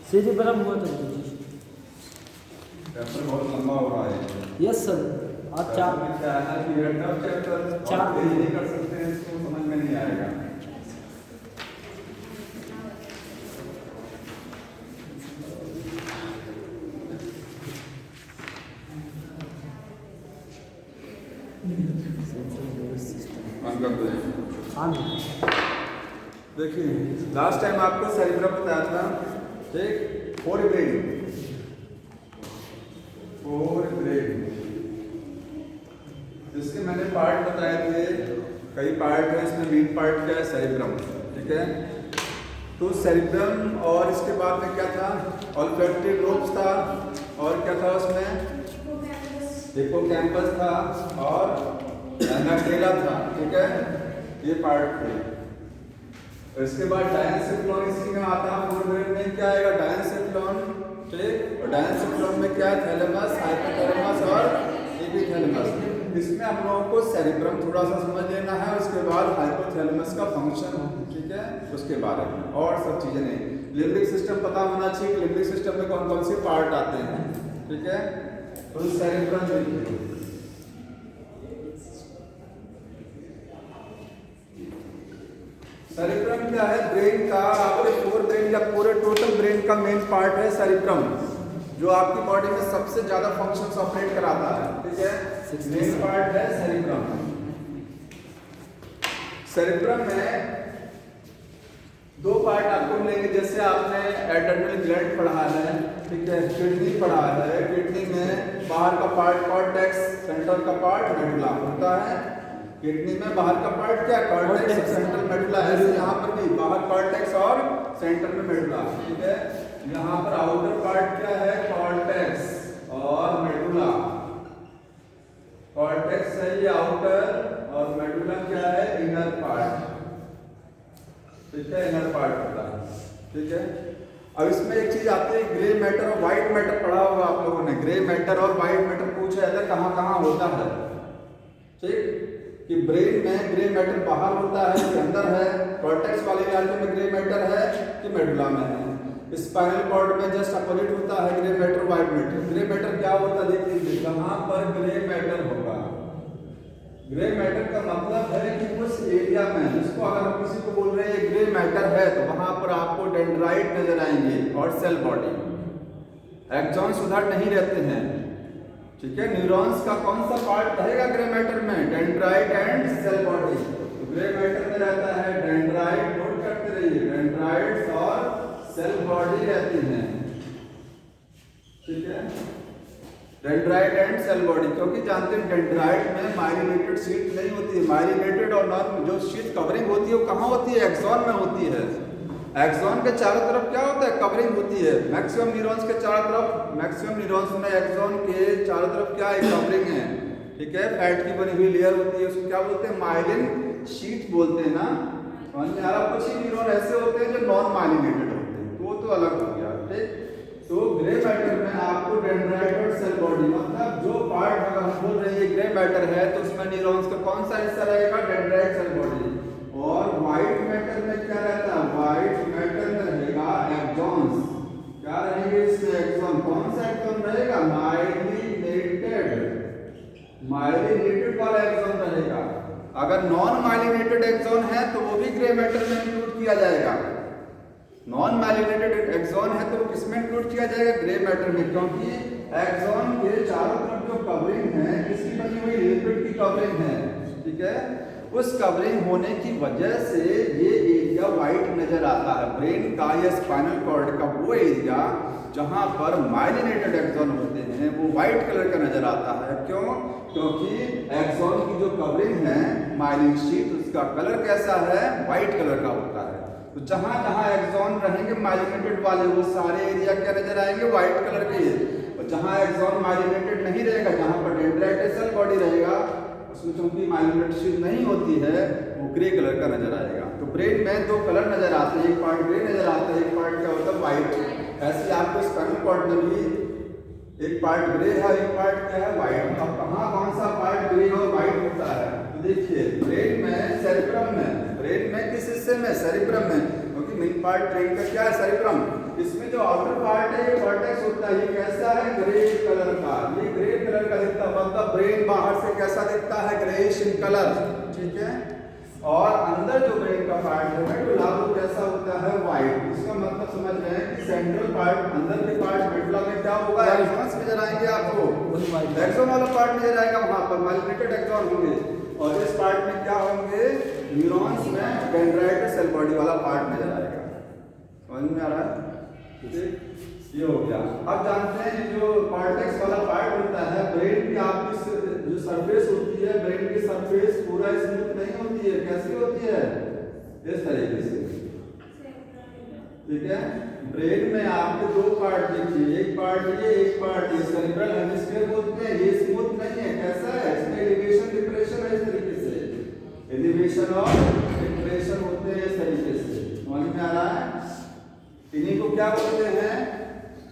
Cerebrum हुआ था जी। Chapter बहुत लंबा हो रहा है। Yes sir. आज चार क्या है ना कि ये टफ चैप्टर चार पेज नहीं कर सकते हैं, इसको समझ में नहीं आएगा। हाँ देखिए लास्ट टाइम आपको सेरिब्रम बताया था, ठीक, फोर ब्रेन जिसके मैंने पार्ट बताए थे, कई पार्ट है इसमें। मेन पार्ट क्या है? सेरिब्रम, ठीक है। तो सेरिब्रम और इसके बाद में क्या था? ऑल्फैक्टरी लोब्स था, और क्या था उसमें? हिप्पोकैम्पस था और एनाटेला था, ठीक है। ये पार्ट थे। इसके बाद डायनसेफ्लॉन इसी में आता है। फोर ब्रेन में क्या आएगा? डायनसेफ्लॉन, ठीक। और डायनसेफ्लॉन में क्या है? थैलेमस, हाइपोथैलेमस और एपिथैलेमस। इसमें हम लोगों को सेरिब्रम थोड़ा सा समझ लेना है, उसके बाद हाइपोथैलेमस का फंक्शन, ठीक है, उसके बारे में, और सब चीजें नहीं। लिम्बिक सिस्टम पता होना चाहिए कि लिम्बिक सिस्टम में कौन कौन से पार्ट आते हैं, ठीक है। तो सेरिब्रम देखिए, सेरिब्रम क्या है? ब्रेन का, आपके फोर ब्रेन या पूरे टोटल ब्रेन का मेन पार्ट है सेरिब्रम, जो आपकी बॉडी में सबसे ज्यादा फंक्शंस ऑपरेट कराता है, ठीक है। मेन पार्ट है सेरिब्रम। सेरिब्रम में दो पार्ट आपको मिलेंगे, जैसे आपने एड्रेनल ग्लैंड पढ़ा है, ठीक है, किडनी पढ़ा है। किडनी में बाहर का पार्ट कॉर्टेक्स, सेंटर का पार्ट मेडुला होता है। किडनी में बाहर का पार्ट क्या? Cortex, central medulla. ऐसे यहाँ पर भी बाहर कॉर्टेक्स और सेंटर में मेडुला, ठीक है। यहाँ पर आउटर पार्ट क्या है? कॉर्टेक्स और मेडुला। कॉर्टेक्स है ये आउटर, और मेडुला क्या है? इनर पार्ट, ठीक है, इनर पार्ट होता है, ठीक है। अब इसमें एक चीज आती है, ग्रे मैटर और व्हाइट मैटर पढ़ा होगा आप लोगों ने। ग्रे मैटर और व्हाइट मैटर पूछा जाता है कहाँ कहाँ होता है, ठीक, कि ब्रेन में ग्रे मैटर बाहर होता है कि अंदर है, कॉर्टेक्स वाले इलाके में ग्रे मैटर है कि मेडुला में है। स्पाइनल कॉर्ड में जस्ट अपोजिट होता है grey matter, white matter. Grey matter क्या होता है? देखिए कहाँ पर ग्रे मैटर होगा। ग्रे मैटर का मतलब है कि उस एरिया में, जिसको अगर हम किसी को बोल रहे हैं ग्रे मैटर है, तो वहां पर आपको डेंड्राइट नजर आएंगे और सेल बॉडी। एक्सॉन्स उधर नहीं रहते हैं, ठीक है। न्यूरॉन्स का कौन सा पार्ट रहेगा ग्रे मैटर में? Dendrite and cell body. तो ग्रे मैटर में रहता है डेंड्राइट, नोट करते रहिए, डेंड्राइट्स और सेल बॉडी रहती हैं, ठीक है। डेंड्राइट एंड सेल बॉडी, क्योंकि जानते हैं डेंड्राइट में माइलिनेटेड शीट नहीं होती है। माइलिनेटेड और नॉन जो शीट कवरिंग होती है वो कहाँ होती है? एक्सॉन में होती है। एक्सॉन के चारों तरफ क्या होता है? कवरिंग होती है। मैक्सिमम न्यूरॉन्स के चारों तरफ, मैक्सिमम न्यूरॉन्स में एक्सॉन के चारों तरफ क्या है? कवरिंग है, ठीक है। फैट की बनी हुई लेयर होती है, उसको क्या बोलते हैं? माइलिन शीट बोलते हैं ना। कुछ ही न्यूरॉन ऐसे होते हैं जो नॉन माइलिनेटेड होते हैं, तो वो तो अलग हो गया, ठीक। तो ग्रे मैटर में आपको डेंड्राइट और सेल बॉडी, मतलब जो पार्ट अगर हम बोल रहे हैं ग्रे मैटर है, तो उसमें न्यूरॉन्स का कौन सा हिस्सा रहेगा? Dendrite, cell body. और व्हाइट मैटर में क्या रहता है? व्हाइट मैटर में रहेगा एक्सॉन्स। क्या रहेंगे इसमें? एक्सॉन। कौन सा एक्सॉन रहेगा? माइलिनेटेड वाला एक्सॉन रहेगा। अगर नॉन माइलिनेटेड एक्सॉन है तो वो भी ग्रे मैटर में इंक्लूड किया जाएगा। नॉन माइलिनेटेड एक्सॉन है तो किसमें इंक्लूड किया जाएगा? ग्रे मैटर में, क्योंकि एक्सॉन के चारों तरफ जो कवरिंग है, किसकी बनी हुई? लिपिड की कवरिंग है, ठीक है। उस कवरिंग होने की वजह से ये एरिया व्हाइट नजर आता है। ब्रेन का या स्पाइनल कॉर्ड का वो एरिया जहां पर माइलिनेटेड एक्सॉन होते हैं वो व्हाइट कलर का नजर आता है। क्यों? क्योंकि एक्सॉन की जो कवरिंग है, माइलिन शीट, उसका कलर कैसा है? व्हाइट कलर का होता है। तो जहां जहां एक्सॉन रहेंगे माइलिनेटेड वाले, वो सारे एरिया क्या नजर आएंगे? व्हाइट कलर के। और जहां एक्सॉन माइलिनेटेड नहीं रहेगा, जहां पर डेंड्राइट सेल बॉडी रहेगा, उसमें चूंकि माइलिनेटेड शीट नहीं होती है, वो ग्रे कलर का नजर आएगा। तो ब्रेन में दो कलर नजर आते हैं, एक पार्ट ग्रे नजर आता है, एक पार्ट क्या होता है? व्हाइट। ऐसे आपको स्पाइनल कॉर्ड में भी एक पार्ट ग्रे है, एक पार्ट क्या है? व्हाइट। अब कहाँ कौन सा पार्ट ग्रे और व्हाइट होता है? तो देखिए ब्रेन में, सेरिब्रम में, ब्रेन में किस हिस्से में? सेरिब्रम में, क्योंकि मेन पार्ट ब्रेन का क्या है? सेरिब्रम। इसमें जो आउटर पार्ट है ये वर्टेक्स होता है, ये कैसा है, ग्रे कलर का, ये ग्रे कलर का दिखता है, मतलब ब्रेन बाहर से कैसा दिखता है, ग्रेइश इन कलर, ठीक है। और अंदर जो ब्रेन का पार्ट है मेडुला वो कैसा होता है, व्हाइट। इसका मतलब समझ रहे हैं कि सेंट्रल पार्ट, अंदर के पार्ट मेडुला में क्या होगा, एक्सॉन्स नजर आएंगे आपको, एक्सॉन वाला पार्ट नजर आएगा, वहां पर माइलिनेटेड एक्सॉन होंगे, और इस पार्ट में क्या होंगे, न्यूरॉन्स में डेंड्राइट सेल बॉडी वाला पार्ट नजर आएगा। समझ में आ रहा है, ठीक, ये हो गया। अब जानते हैं जो कॉर्टेक्स वाला पार्ट होता है ब्रेन की, आपकी जो सरफेस होती है ब्रेन की सरफेस पूरा स्मूथ नहीं होती है, कैसी होती है, इस तरीके से, ठीक है। ब्रेन में आपको दो पार्ट देखिए, एक पार्ट ये, एक पार्ट ये, सेरेब्रल हेमिस्फीयर बोलते हैं, ये स्मूथ नहीं है, कैसा है, इसमें एलिवेशन डिप्रेशन है, इस तरीके से एलिवेशन और डिप्रेशन होते हैं इस तरीके से। समझ में आ रहा है, इन्हीं को क्या बोलते हैं,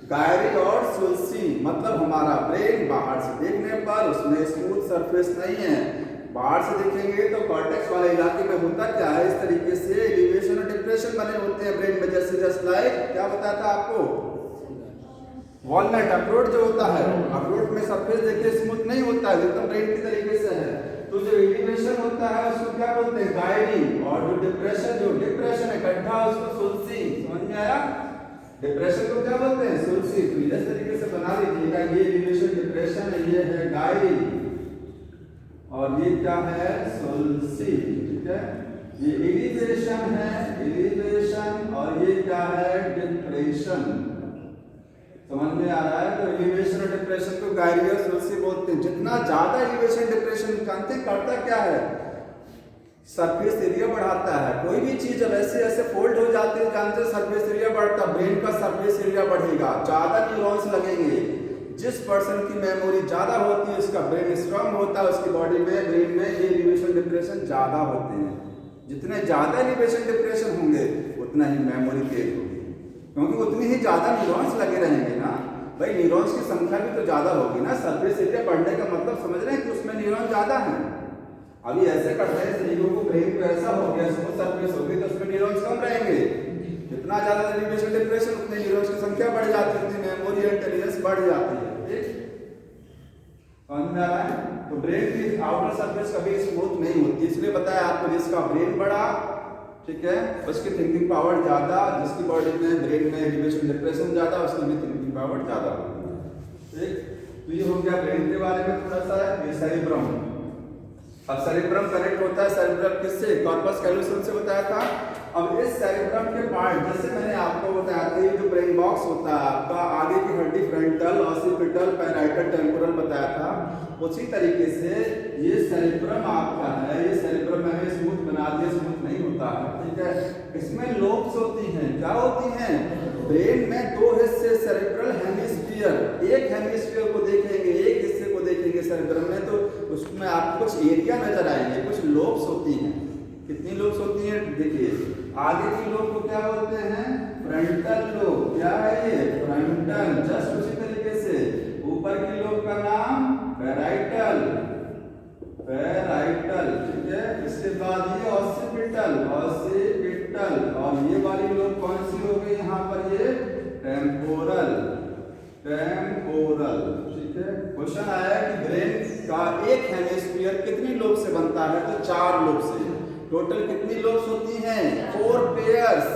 गायरी और सुल्सी। मतलब हमारा ब्रेन बाहर से देखने पर उसमें स्मूथ सरफेस नहीं है, बाहर से देखेंगे तो कॉर्टेक्स वाले इलाके में होता क्या है, इस तरीके से एलिवेशन और डिप्रेशन बने होते हैं ब्रेन में, जैसे जस्ट लाइक क्या बताया था आपको, वॉलनट अखरोट जो होता है, अखरोट में सरफेस देखिए स्मूथ नहीं होता है, एकदम ब्रेन की तरीके से है। तो जो एलिवेशन होता है उसको क्या बोलते हैं, गायरी, और जो डिप्रेशन है गड्ढा, उसको सुल्सी। समझ में आया, डिप्रेशन को क्या बोलते हैं, सुल्सी। तो इस तरीके से बना लीजिएगा, ये एलिवेशन डिप्रेशन है, ये है गायरी, और ये क्या है, सुल्सी, ठीक है। ये एलिवेशन है, एलिवेशन, और ये क्या है, डिप्रेशन। समझ में आ रहा है, तो एलिवेशन और डिप्रेशन को गायरी और सुल्सी बोलते हैं। जितना ज्यादा एलिवेशन डिप्रेशन जानते हैं करता क्या है, सरफेस एरिया बढ़ाता है। कोई भी चीज जब ऐसे ऐसे फोल्ड हो जाती है, जानते हैं सरफेस एरिया बढ़ता, ब्रेन का सरफेस एरिया बढ़ेगा, ज्यादा न्यूरॉन्स लगेंगे। जिस पर्सन की मेमोरी ज्यादा होती है, उसका ब्रेन स्ट्रांग होता है, उसकी बॉडी में, ब्रेन में ये एलिवेशन डिप्रेशन ज्यादा होते हैं। जितने ज्यादा एलिवेशन डिप्रेशन होंगे उतना ही मेमोरी तेज होगी, क्योंकि उतनी ही ज्यादा न्यूरॉन्स लगे रहेंगे ना भाई, न्यूरॉन्स की संख्या भी तो ज्यादा होगी ना। सरफेस एरिया बढ़ने का मतलब समझ रहे हैं कि उसमें न्यूरॉन ज्यादा है। अभी ऐसे करते हैं शरीरों को, ब्रेन को ऐसा हो गया, स्मूथ सरफेस हो गई, तो उसमें न्यूरॉन्स कम रहेंगे। जितना ज्यादा एलिवेशन डिप्रेशन उतने न्यूरॉन्स की संख्या बढ़ जाती है, उतनी मेमोरी इंटेलिजेंस बढ़ जाती है, ठीक। समझ में आ रहा है, तो ब्रेन की आउटर सरफेस कभी स्मूथ नहीं होती, इसलिए बताया आपको, जिसका ब्रेन बड़ा, ठीक है, उसकी थिंकिंग पावर ज्यादा, जिसकी बॉडी में ब्रेन में एलिवेशन डिप्रेशन ज्यादा, उसकी भी थिंकिंग पावर ज्यादा होती है, ठीक। तो ये हो गया ब्रेन के बारे में थोड़ा सा। ये सेरेब्रम, अब सेरेब्रम कनेक्ट होता है सेरेब्रम किससे, कॉर्पस कैलोसम से बताया था। अब इस सेरेब्रम के पार्ट, जैसे मैंने आपको बताया था, ये जो ब्रेन बॉक्स होता है आपका, आगे की हड्डी फ्रंटल, ऑसिपिटल, पैराइटल, टेम्पोरल बताया था, उसी तरीके से ये सेरेब्रम आपका है। ये सेरेब्रम मैंने स्मूथ बना दिया, स्मूथ नहीं होता है, ठीक है। इसमें लोब्स होती हैं, क्या होती हैं, ब्रेन में दो हिस्से, सेरेब्रल हेमिस्फीयर, एक हेमिस्फीयर को देखेंगे, एक हिस्से को देखेंगे सेरेब्रम में, तो उसमें आपको कुछ एरिया नजर आएंगे, कुछ लोब्स होती हैं। कितनी लोब्स होती हैं, देखिए, आगे की लोब को क्या बोलते हैं, फ्रंटल लोब, क्या है ये, फ्रंटल, जस्ट उसी तरीके से। ऊपर की लोब का नाम पैराइटल, पैराइटल, ठीक है। इसके बाद ये ऑसिपिटल, ऑसिपिटल, और ये वाली लोब कौन सी हो गई यहाँ पर, ये टेम्पोरल, टेम्पोरल, ठीक है। क्वेश्चन आया कि ब्रेन का एक हेमिस्फीयर कितनी लोब से बनता है, तो 4 लोब से। टोटल कितनी लोब्स होती हैं, 4 पेयर्स,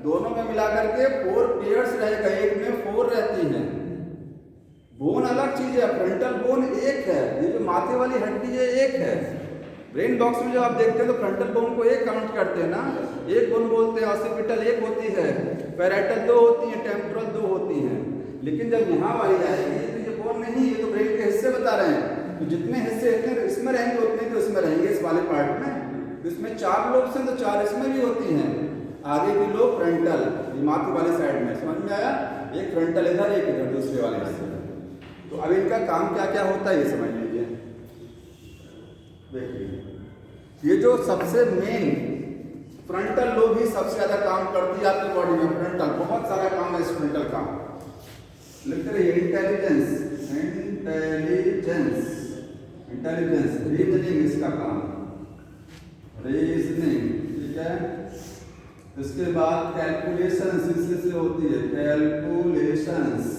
दोनों में मिलाकर के 4 पेयर्स रहेगा, एक में 4 रहती हैं। बोन अलग चीज है, फ्रंटल बोन एक है, ये जो माथे वाली हड्डी है एक है। ब्रेन बॉक्स में जब आप देखते हैं तो फ्रंटल बोन को एक काउंट करते हैं ना, एक बोन बोलते हैं, ऑसिपिटल एक होती है, पैराइटल 2 होती है, टेम्पोरल 2 होती हैं। लेकिन जब यहाँ वाली आएगी तो ये बोन नहीं, ये तो ब्रेन के हिस्से बता रहे हैं, तो जितने हिस्से इसमें रहेंगे उतने तो इसमें रहेंगे, इस वाले पार्ट में। इसमें 4 लोब्स हैं तो 4 इसमें भी होती हैं। आगे की लोब फ्रंटल, दिमाग वाली साइड में, समझ में आया, एक फ्रंटल इधर, एक इधर दूसरे वाले हिस्से। तो अब इनका काम क्या क्या होता है ये समझ लीजिए। देखिए, ये जो सबसे मेन फ्रंटल लोब ही सबसे ज्यादा काम करती है आपकी बॉडी में। फ्रंटल बहुत सारा काम है, इस फ्रंटल का लिखते रहिए, इंटेलिजेंस, इंटेलिजेंस, इंटेलिजेंस, रीजनिंग इसका काम, रीजनिंग, ठीक है। इसके बाद कैलकुलेशंस इससे होती है, कैलकुलेशंस।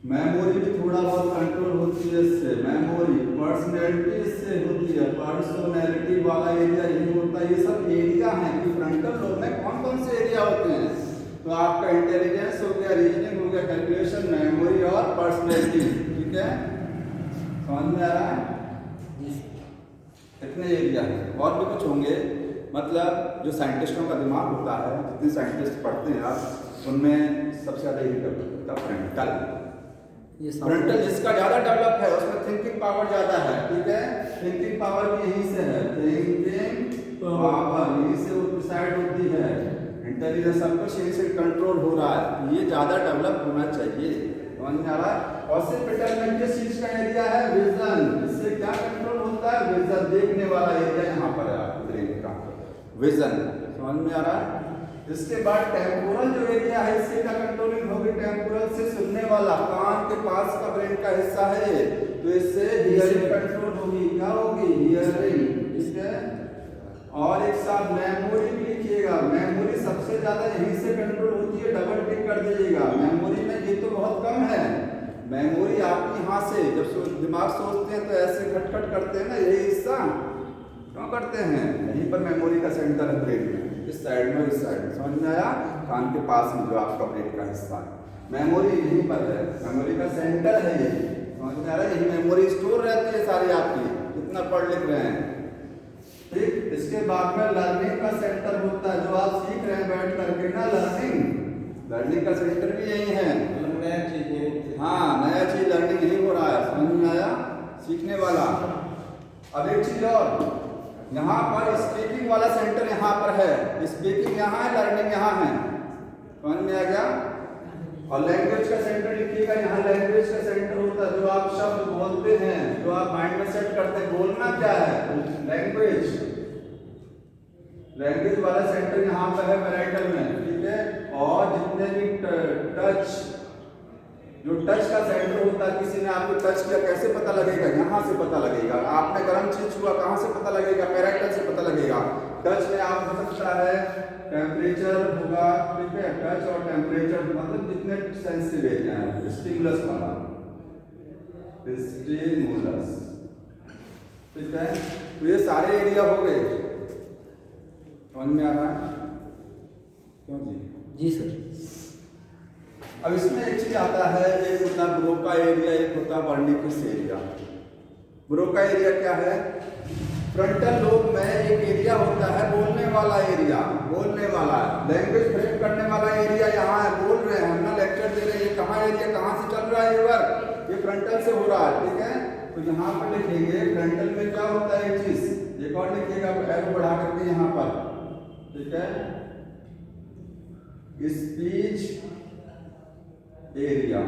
मेमोरी भी थोड़ा बहुत कंट्रोल होती है इससे, मेमोरी। पर्सनैलिटी इससे होती है, पर्सनैलिटी वाला एरिया यही होता है। ये सब एरिया हैं कि फ्रंटल लोब में कौन कौन से एरिया होते हैं। तो आपका इंटेलिजेंस हो गया, रीजनिंग हो गया, कैलकुलेशन, मेमोरी और पर्सनैलिटी। ठीक है, समझ में आ रहा है? इतने एरिया हैं, और भी कुछ होंगे। मतलब जो साइंटिस्टों का दिमाग होता है, जितने साइंटिस्ट पढ़ते हैं आप, उनमें सबसे ज़्यादा यही होता है फ्रंटल। फ्रंटल जिसका ज़्यादा डेवलप है उसमें थिंकिंग पावर ज़्यादा है। ठीक है, थिंकिंग पावर भी यहीं से है, थिंकिंग पावर यहीं से वो डिसाइड होती है। इंटेलिजेंस सब कुछ यहीं से कंट्रोल हो रहा है, ये ज़्यादा डेवलप होना चाहिए। समझ में आ रहा है? ऑसिपिटल में किस चीज़ का एरिया है? विजन। इससे क्या कंट्रोल होता है? विजन, देखने वाला एरिया यहाँ पर है आपके ब्रेन का, विजन। समझ में आ रहा है? इसके बाद टेम्पोरल जो एरिया है, इससे क्या कंट्रोलिंग होगी? टेम्पोरल से सुनने वाला, कान के पास का ब्रेन का हिस्सा है ये, तो इससे हियरिंग कंट्रोल होगी। क्या होगी? हियरिंग। ठीक है, और एक साथ मेमोरी भी लिखिएगा। मेमोरी सबसे ज्यादा यहीं से कंट्रोल होती है, डबल टिक कर दीजिएगा। मेमोरी में ये तो बहुत कम है। मेमोरी आपकी यहाँ से जब दिमाग सोचते हैं तो ऐसे खटखट करते हैं ना, यही हिस्सा क्यों करते हैं? यहीं पर मेमोरी का सेंटर है ब्रेन में, इस साइड में, इस साइड में। समझ में आया? कान के पास में जो आपका ब्रेन का हिस्सा है, मेमोरी यहीं पर है, मेमोरी का सेंटर है ये। समझ में आ रहा है? यही मेमोरी स्टोर रहती है सारी आपकी, जितना पढ़ लिख रहे हैं। ठीक, इसके बाद में लर्निंग का सेंटर होता है, जो आप सीख रहे हैं बैठ करके ना, लर्निंग का सेंटर भी यही है। नया चीज, हाँ, नया चीज लर्निंग यही हो रहा है। समझ में आया? सीखने वाला। अब एक चीज और, यहाँ पर स्पीकिंग वाला सेंटर यहाँ पर है, स्पीकिंग यहाँ है, लर्निंग यहाँ है। समझ में आ गया? और लैंग्वेज का सेंटर लिखिएगा, यहाँ लैंग्वेज का सेंटर होता है, जो आप शब्द बोलते हैं, जो आप माइंड में सेट करते हैं। बोलना क्या है? लैंग्वेज। लैंग्वेज वाला सेंटर यहाँ पर है पैराइटल में। ठीक है, और जितने भी टच, जो टच का सेंटर होता है, किसी ने आपको टच किया, कैसे पता लगेगा? यहाँ से पता लगेगा। आपने गर्म चीज छुआ, कहाँ से पता लगेगा? पैराइटल से पता लगेगा। टच में आप हो सकता है टेम्परेचर होगा। ठीक है, टच और टेम्परेचर मतलब जितने सेंसिटिव एरिया है, स्टिमुलस वाला, स्टिमुलस। ठीक है, तो ये सारे एरिया हो गए। समझ में आ रहा है? क्यों जी? जी सर। अब इसमें एक चीज आता है, एक होता है ब्रोका एरिया, एक होता है वर्निकिस एरिया। ब्रोका एरिया क्या है? फ्रंटल लोब में एक एरिया होता है बोलने वाला एरिया, बोलने वाला, लैंग्वेज फ्रेम करने वाला एरिया यहाँ है। बोल रहे हैं हम ना, लेक्चर दे रहे हैं, ये कहाँ एरिया, कहाँ से चल रहा है ये वर्क? ये फ्रंटल से हो रहा है। ठीक है, तो यहाँ पर लिखेंगे फ्रंटल में क्या होता है एक चीज, एक और लिखिएगा एरो बढ़ा करके यहाँ पर। ठीक है, स्पीच एरिया,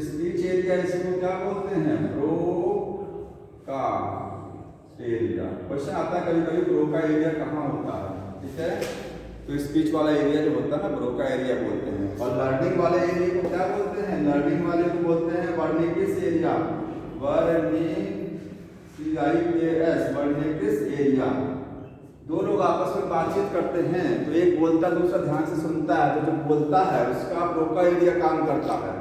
स्पीच एरिया इसको क्या बोलते हैं? Broca area. क्वेश्चन आता है कभी कभी, ब्रोका एरिया कहाँ होता है? ठीक है, तो स्पीच वाला एरिया जो होता है ना, ब्रोका एरिया बोलते हैं। और लर्निंग वाले एरिया को क्या बोलते हैं? लर्निंग वाले को बोलते हैं वर्निकिस एरिया, वर्निकिस एरिया। दो लोग आपस में बातचीत करते हैं, तो एक बोलता है, दूसरा ध्यान से सुनता है, तो जो बोलता है उसका ब्रोका एरिया काम करता है,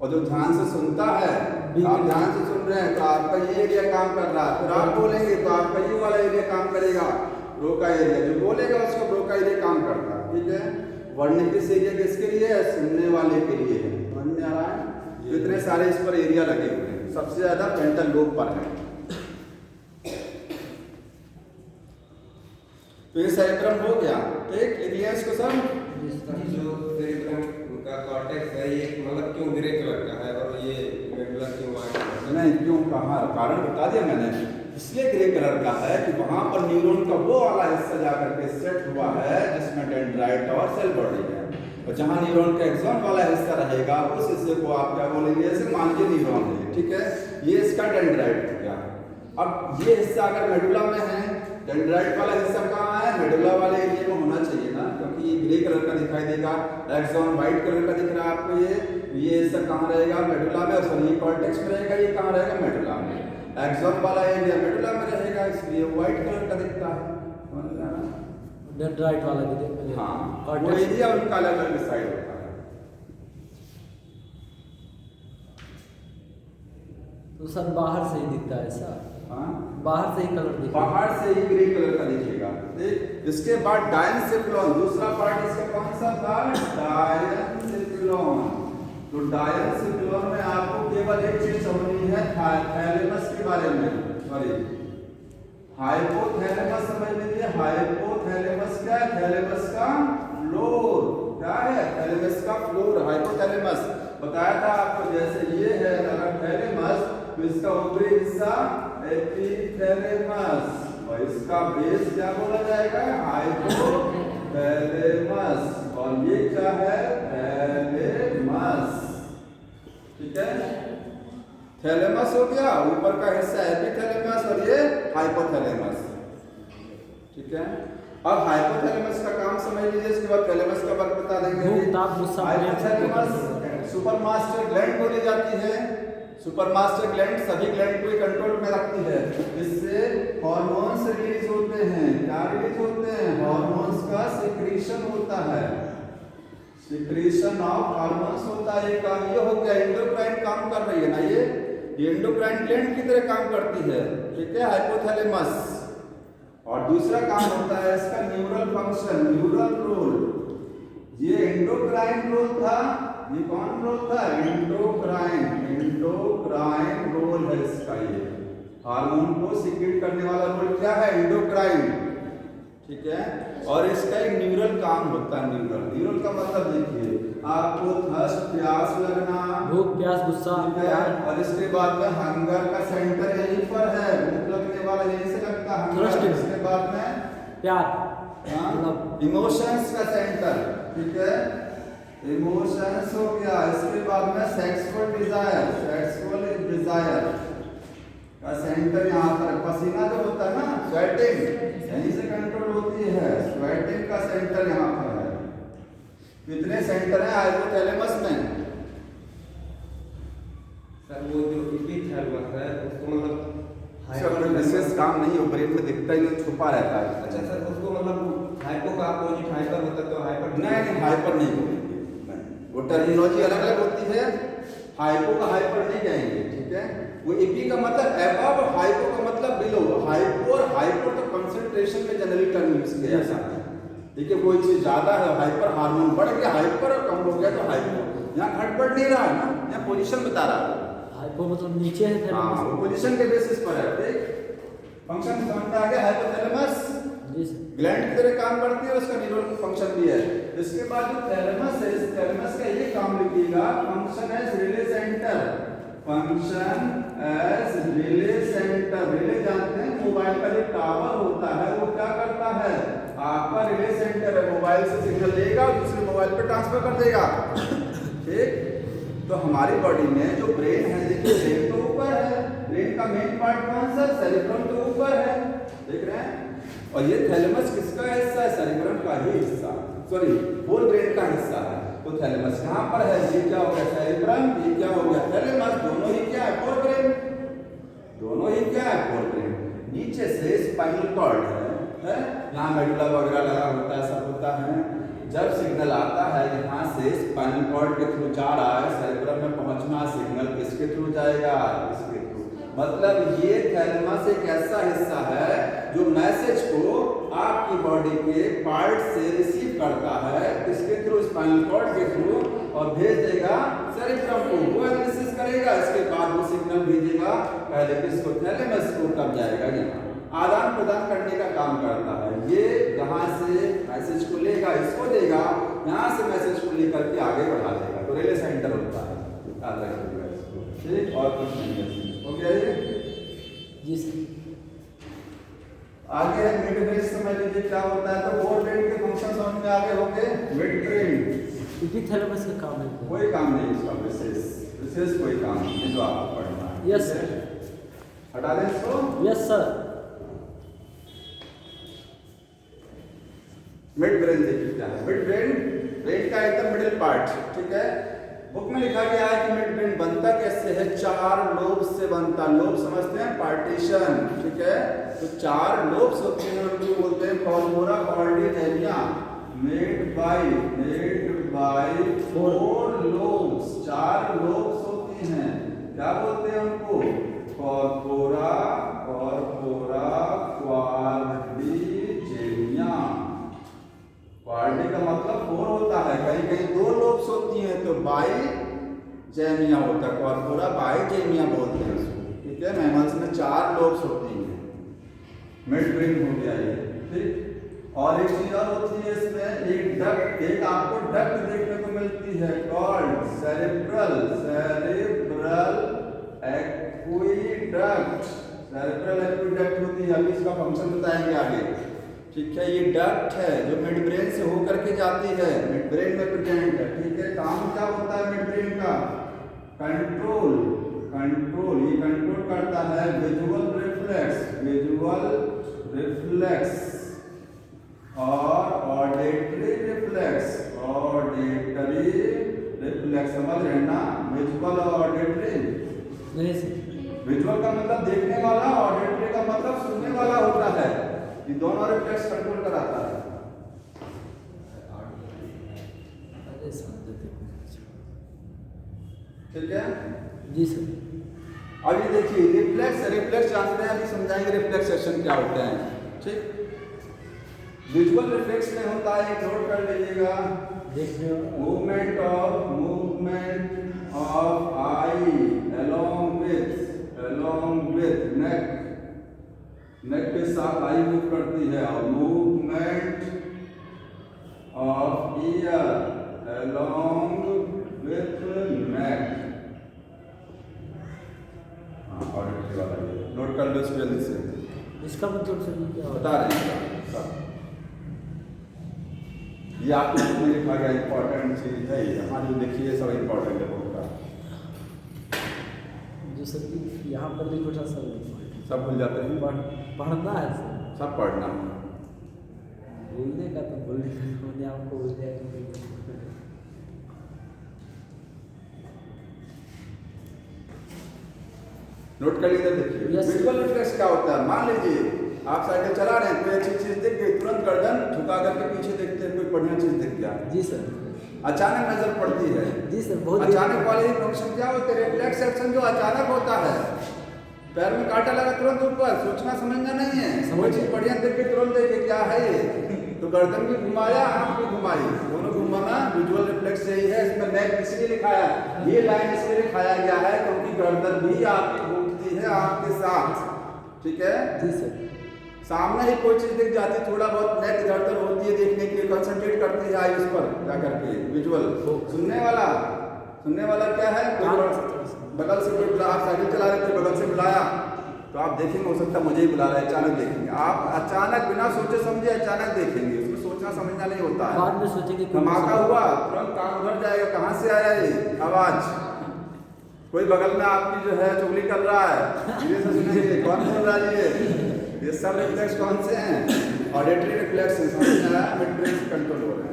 और जो ध्यान से सुनता है, आप ध्यान से सुन रहे हैं तो आपका ये एरिया काम कर रहा है। फिर आप बोलेंगे तो आपका ये वाला एरिया काम करेगा, ब्रोका एरिया। जो बोलेगा उसका ब्रोका एरिया काम करता है। ठीक है, वर्निकिस एरिया किसके लिए है? सुनने वाले के लिए है। समझ में आ रहा है? इतने सारे इस पर एरिया लगे हुए हैं, सबसे ज्यादा फ्रंटल लोब पर है। तो ये सेरेब्रम हो गया। ठीक, लिख लिया इसको सब? जो सेरेब्रम का कॉर्टेक्स है, ये मतलब क्यों ग्रे कलर का है और ये मेडुला क्यों व्हाइट कलर का? नहीं, क्यों कहा, कारण बता दिया मैंने। इसलिए ग्रे कलर का है कि वहां पर न्यूरॉन का वो वाला हिस्सा जाकर के सेट हुआ है जिसमें डेंड्राइट और सेल बॉडी है, और जहां न्यूरॉन का एक्सॉन वाला हिस्सा रहेगा उस हिस्से को आप क्या बोलेंगे? जैसे मान लीजिए न्यूरॉन है। ठीक है, ये इसका डेंड्राइट हो गया। अब ये हिस्सा अगर मेडुला में है, डेंड्राइट वाला हिस्सा कहाँ है? मेडुला वाले एरिया में होना चाहिए ना, क्योंकि ये ग्रे कलर का दिखाई देगा, एक्सॉन व्हाइट कलर का दिख रहा है आपको। ये हिस्सा कहाँ रहेगा? मेडुला में। सॉरी, ये कॉर्टेक्स में रहेगा, ये कहाँ रहेगा? मेडुला में। एक्सॉन वाला एरिया मेडुला में रहेगा, इसलिए व्हाइट कलर का दिखता है। समझ में आ रहा है? डेंड्राइट वाला भी देख हाँ, वो कॉर्टेक्स। एरिया उनका अलग अलग डिसाइड होता है। तो सर बाहर से ही दिखता है ऐसा, हाँ, बाहर से ही कलर दिखता है। बाहर से ही ग्रे कलर का दिखेगा। ठीक, इसके बाद डायनसिक्लोन, दूसरा पार्ट इसका कौन सा था? डायनसिक्लोन। तो डायनसिक्लोन में आपको केवल एक चीज समझनी है थैलेमस के बारे में, सॉरी हाइपोथैलेमस समझ लीजिए। हाइपोथैलेमस क्या है? थैलेमस का फ्लोर। क्या है? थैलेमस का फ्लोर, हाइपोथैलेमस बताया था आपको। जैसे ये है अगर थैलेमस, तो इसका ऊपरी हिस्सा एपिथैलेमस और इसका बेस क्या बोला जाएगा? हाइपोथैलेमस। और ये क्या है? थैलेमस। ठीक है, थैलेमस हो गया, ऊपर का हिस्सा एपिथैलेमस और ये हाइपोथैलेमस। ठीक है, अब हाइपोथैलेमस का काम समझ लीजिए, इसके बाद थैलेमस का वर्क बता देंगे। भूख, ताप, गुस्सा, प्रेम से हाइपोथैलेमस सुपरमास्टर ग्लैंड बोली जाती है। सुपरमास्टर ग्लैंड सभी ग्लैंड को कंट्रोल में रखती है। इससे हार्मोन्स रिलीज होते हैं। क्या रिलीज होते हैं? हार्मोन्स का सिक्रीशन होता है, सिक्रीशन ऑफ हार्मोन्स होता है। ये काम ये हो गया, एंडोक्राइन काम कर रही है ना, ये एंडोक्राइन ग्लैंड की तरह काम करती है। ठीक है, हाइपोथैलेमस। और दूसरा काम होता है इसका न्यूरल फंक्शन, न्यूरल रोल। ये एंडोक्राइन रोल था, ये कौन रोल था? एंडोक्राइन। एंडोक्राइन रोल है इसका। ये हार्मोन को सीक्रेट करने वाला रोल क्या है? एंडोक्राइन। ठीक है, और इसका एक न्यूरल काम होता है। न्यूरल, न्यूरल का मतलब देखिए, आपको थर्स्ट, प्यास लगना, भूख, प्यास, गुस्सा, प्यार। और इसके बाद में हंगर का सेंटर यहीं पर है, भूख लगने वाला यहीं से लगता है हंगर। इसके बाद में प्यार, इमोशंस का सेंटर। ठीक है, इमोशंस हो गया। इसके बाद में सेक्सुअल डिजायर, सेक्सुअल डिजायर का सेंटर यहाँ पर। पसीना जो होता है ना, स्वेटिंग, यहीं से कंट्रोल होती है। स्वेटिंग का सेंटर यहाँ पर है। कितने सेंटर हैं हाइपोथैलेमस में? सर वो जो एपिथैलेमस है उसको मतलब कोई विशेष काम नहीं है, ब्रेन में दिखता ही नहीं, छुपा रहता है। अच्छा सर, उसको मतलब हाइपो का अपोजिट हाइपर होता है, तो हाइपर नहीं, हाइपर नहीं बोलेंगे, वो टर्मिनोलॉजी अलग अलग होती है। हाइपो का हाइपर नहीं कहेंगे। ठीक है, वो एपी का मतलब एबव, हाइपो का मतलब बिलो। हाइपो और हाइपर तो कंसंट्रेशन में जनरली टर्म यूज किया जाता है। देखिए, कोई चीज ज्यादा है, हाइपर हार्मोन बढ़ गया, हाइपर और कम हो गया तो हाइपो। यहाँ घट बढ़ नहीं रहा है ना, यहाँ पोजीशन बता रहा है। हाइपो मतलब नीचे है हाँ, थैलेमस। वो पोजीशन के बेसिस पर है। ठीक, फंक्शन समझ में आ गया। हाइपोथैलेमस जी सर। ग्लैंड की तरह काम करती है, उसका न्यूरल फंक्शन भी है। इसके बाद जो थैलेमस है, इस थैलेमस का ये काम लिखिएगा, function as relay centre. Function as relay centre. Relay जानते हैं, मोबाइल का जो टावर होता है वो क्या करता है? आपका रिले सेंटर है, मोबाइल से सिग्नल लेगा और दूसरे मोबाइल पे ट्रांसफर कर देगा। ठीक, तो हमारी बॉडी में जो ब्रेन है, देखिए ब्रेन तो ऊपर है, ब्रेन का मेन पार्ट कौन सा? सेरिब्रम तो ऊपर है, देख रहे हैं। और ये थैलेमस किसका हिस्सा है? सेरिब्रम का ही हिस्सा, सॉरी होल ब्रेन का हिस्सा है। तो थैलेमस यहाँ पर है, ये क्या हो गया? सेरिब्रम, ये क्या हो गया? थैलेमस। दोनों ही क्या है? Fore brain. दोनों ही क्या है? Fore brain. नीचे से स्पाइनल कॉर्ड है, यहाँ मेडुला वगैरह लगा होता है, सब होता है। जब सिग्नल आता है यहाँ से स्पाइनल कॉर्ड के थ्रू जा रहा है, सेरिब्रम में पहुंचना, सिग्नल किसके थ्रू जाएगा? इसके थ्रू। मतलब ये थैलेमस एक ऐसा हिस्सा है जो मैसेज को आपकी बॉडी के पार्ट से रिसीव करता है, किसके थ्रू? स्पाइनल कॉर्ड के थ्रू, और भेज देगा सेरिब्रम को। वो एनालिसिस करेगा, इसके बाद वो सिग्नल भेजेगा पहले किसको? थैलेमस को। तब जाएगा यहाँ, आदान प्रदान करने का काम करता है। ये यहाँ से मैसेज को लेगा, इसको देगा, यहाँ से मैसेज को लेकर के आगे बढ़ा देगा। तो रिले सेंटर होता है, याद रखिएगा इसको। ठीक, और कुछ नहीं है। हो गया ये? जी सर। आगे है मिड ब्रेन, समझ लीजिए क्या होता है। तो फोर ब्रेन के फंक्शन समझ में आगे होंगे। मिड ब्रेन एपिथैलेमस का काम है। कोई काम नहीं इसका, विशेष कोई काम नहीं है जो आपको पढ़ना है। Yes sir. हटा दें इसको। Yes sir. मिड ब्रेन देखिए क्या है। मिड ब्रेन, ब्रेन का एकदम मिडिल पार्ट। ठीक है, बुक में लिखा गया है कि मिड ब्रेन बनता कैसे है, 4 लोब से बनता। लोब समझते हैं, पार्टीशन, ठीक है। तो 4 लोब्स होते हैं, उनको बोलते हैं कॉर्पोरा कॉर्डिनेलिया, मेड बाय 4 लोब्स। 4 लोब्स होती हैं, क्या बोलते हैं उनको, कॉर्पोरा क्वाड्रिजेनिया। क्वाड्री का मतलब 4 होता है, कहीं कहीं 2 लोब्स होती हैं तो बाइजेमिया होता है, कॉर्पोरा बाइजेमिया बोलते हैं उसको, ठीक है। मैमल्स में 4 लोब्स होती हैं। मिड ब्रेन हो गया ये, ठीक। और एक चीज और होती है इसमें, एक डक्ट, एक आपको डक्ट देखने को मिलती है, called cerebral aqueduct. Cerebral aqueduct होती है, अभी इसका फंक्शन बताएंगे आगे, ठीक है। ये डक्ट है जो मिड ब्रेन से होकर के जाती है, मिड ब्रेन में प्रेजेंट है, ठीक है। काम क्या होता है मिड ब्रेन का, कंट्रोल, ये कंट्रोल करता है विजुअल रिफ्लेक्स और ऑडिटरी रिफ्लेक्स। समझ रहे हैं ना, विजुअल और ऑडिटरी। नहीं सर, विजुअल का मतलब देखने वाला, ऑडिटरी का मतलब सुनने वाला होता है। ये दोनों रिफ्लेक्स कंट्रोल कराता है। अरे समझते थे, ठीक है जी सर। अब ये देखिए रिफ्लेक्स जानते हैं, अभी समझाएंगे रिफ्लेक्सेशन क्या होता है, ठीक। विजुअल रिफ्लेक्स में होता है, नोट कर लीजिएगा, देखने movement of eye along with neck के साथ आई मूव करती है, और movement of ear along with neck. Auditory वाला नोट कर लो इसको जल्दी से, इसका मतलब सर क्या बता रहे हैं सब। ये आपको बुक में लिखा गया इंपॉर्टेंट चीज है, ये हमारी देखिए सब इंपॉर्टेंट है बुक का। जो सर यहाँ पर देखो सर, सब भूल जाते हैं, पढ़ना है सर, सब पढ़ना। बोलने का तो बोलने का मैंने आपको बोल दिया। नोट कर लीजिए, देखिए विजुअल रिफ्लेक्स क्या होता है। मान लीजिए आप साइकिल चला रहे हैं, कोई अच्छी चीज दिख गई, तुरंत गर्दन झुका करके पीछे देखते हैं, कोई बढ़िया चीज दिख गया, जी सर। अचानक नजर पड़ती है, जी सर, बहुत अचानक वाले फंक्शन क्या होते हैं, रिफ्लेक्स एक्शन जो अचानक होता है। पैर में कांटा लगा तुरंत ऊपर, सोचना समझना नहीं है, कोई चीज बढ़िया देख के तुरंत देखे क्या है ये, तो गर्दन भी घुमाया, आंख भी घुमाई, दोनों घुमाना विजुअल रिफ्लेक्स यही है। इसमें नेक इसलिए लिखाया, ये लाइन इसलिए लिखाया गया है क्योंकि गर्दन भी आपकी घूमती है आंख के साथ, ठीक है जी सर। सामने ही कोई चीज दिख जाती, थोड़ा बहुत नेक इधर उधर होती है, देखने के लिए कंसंट्रेट करती है आई उस पर जाकर के, विजुअल। सुनने वाला क्या है, बगल से कोई बुला, आप साइकिल चला रहे थे, बगल से बुलाया तो आप देखेंगे, हो सकता है मुझे ही बुला रहा है, अचानक देखेंगे आप, अचानक बिना सोचे समझे अचानक देखेंगे, उसमें सोचना समझना नहीं होता है। बाद में सोचेंगे धमाका हुआ, तुरंत काम उधर जाएगा, कहाँ से आया ये आवाज, कोई बगल में आपकी जो है चुगली कर रहा है, धीरे से सुनेंगे कौन बोल रहा है, ये सब रिफ्लेक्स कौन से हैं, ऑडिटरी रिफ्लेक्स है, समझ में आया, मिड ब्रेन कंट्रोल हो रहा है।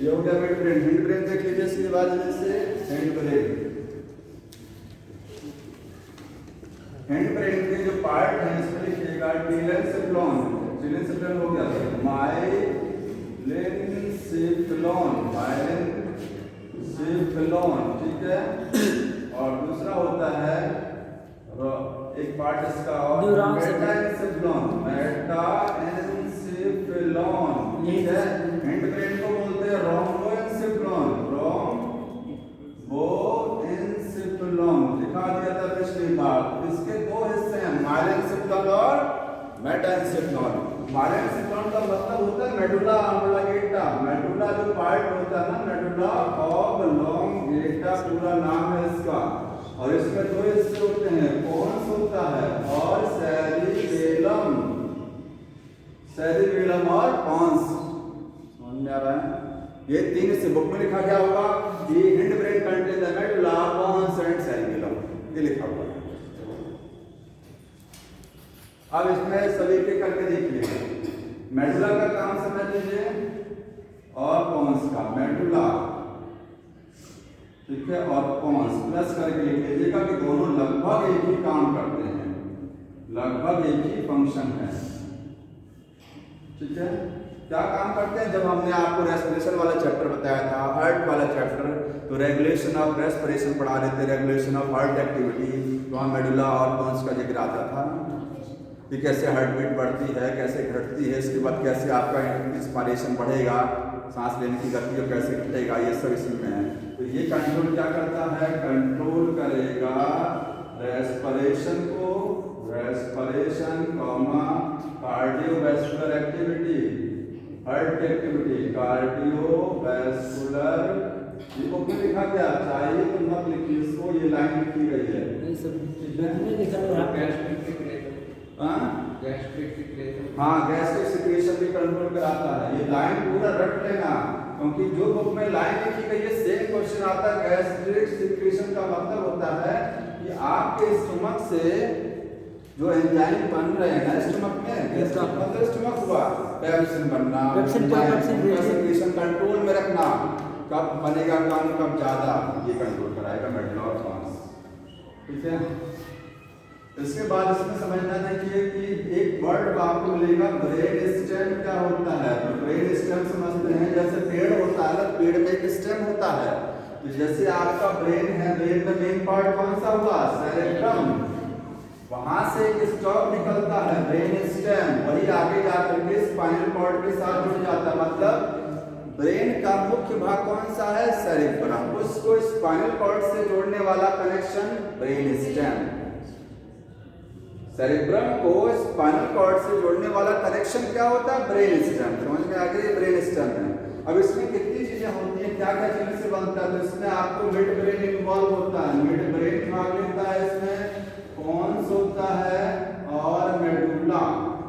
ये हो गया मिड ब्रेन देख लीजिए, इसके बाद जैसे हैंड ब्रेन के जो पार्ट हैं इसमें लिखिएगा टीलेंसेफ्लॉन हो गया, माइलेनसेफ्लॉन, ठीक है। और दूसरा होता है एक पार्ट इसका और मेटाएन्सेफ्लॉन, ठीक है। हैंड ब्रेन को बोलते हैं रोम्बोएन्सेफ्लॉन, दिखा दिया था पिछली बार। इसके 2 हिस्से हैं, माइलेनसेफ्लॉन और मेटाएन्सेफ्लॉन। माइलेनसेफ्लॉन का मतलब होता है मेडुला ऑब्लांगेटा, मेडुला जो पार्ट होता है ना, मेडुला ऑब्लांगेटा पूरा नाम है इसका। और इसमें 2 हिस्से होते हैं, पोन्स होता है और सेरिबेलम और पॉन्स, समझ में आ रहा है। ये 3 हिस्से बुक में लिखा गया होगा, ये hind brain contain the medulla, pons and cerebellum, ये लिखा हुआ है। अब इसमें सभी के करके देखिए, मेडुला का काम समझ लीजिए और पॉन्स का, मेडुला ठीक है और पॉन्स प्लस करके लिख लीजिएगा कि दोनों लगभग एक ही काम करते हैं, लगभग एक ही फंक्शन है। ठीक है, क्या काम करते हैं? जब हमने आपको रेस्पिरेशन वाला चैप्टर बताया था, हार्ट वाला चैप्टर, तो रेगुलेशन ऑफ रेस्पिरेशन पढ़ा रहे थे, रेगुलेशन ऑफ हार्ट एक्टिविटी, तो वहाँ मेडुला और पॉन्स का जिक्र आता था कि कैसे हार्ट बीट बढ़ती है, कैसे घटती है, इसके बाद कैसे आपका इंस्पिरेशन बढ़ेगा, सांस लेने की गति और कैसे घटेगा, ये सब इसी में है। तो ये कंट्रोल क्या करता है? कंट्रोल करेगा रेस्पिरेशन को, respiration comma cardiovascular activity, heart की एक्टिविटी, कार्डियोवैस्कुलर, ये बुक में लिखा गया, चाहिए तो मत लिखिए इसको, ये लाइन लिखी गई है। नहीं सब नहीं लिखा है। हाँ, गैस्ट्रिक सिक्रेशन भी कंट्रोल कराता है। ये लाइन पूरा रट लेना, क्योंकि जो बुक में लाइन लिखी गई है सेम क्वेश्चन आता है। गैस्ट्रिक सिक्रेशन का मतलब होता है कि आपके स्टमक से जो एंजाइम बन रहे हैं स्टमक में, मतलब स्टमक हुआ पेप्सिन बनना, सिक्रेशन कंट्रोल में रखना, कब बनेगा कम कब ज्यादा, ये कंट्रोल कराएगा मेडुला और पॉन्स। ठीक है, इसके बाद इसमें समझना चाहिए कि एक वर्ड आपको मिलेगा ब्रेन स्टेम। क्या होता है? तो ब्रेन स्टेम समझते हैं, जैसे पेड़ होता है, पेड़ में एक स्टेम होता है, तो जैसे आपका ब्रेन है, ब्रेन में मेन पार्ट कौन सा हुआ? सेरेब्रम, वहां से एक स्टॉक निकलता है ब्रेन स्टेम, वही आगे जाकर के स्पाइनल कॉर्ड के साथ जुड़ जाता है। मतलब ब्रेन का मुख्य भाग कौन सा है? सेरेब्रम, उसको स्पाइनल कॉर्ड से जोड़ने वाला कनेक्शन ब्रेन स्टेम। सेरेब्रम को स्पाइनल कॉर्ड से जोड़ने वाला कनेक्शन क्या होता है? Brain stem. समझ में आ गई? ब्रेन स्टेम है। अब इसमें कितनी चीजें होती हैं, क्या क्या चीजें से बनता है? तो इसमें आपको मिड ब्रेन इन्वॉल्व होता है, मिड ब्रेन भाग लेता है इसमें, पॉन्स होता है और मेडुला,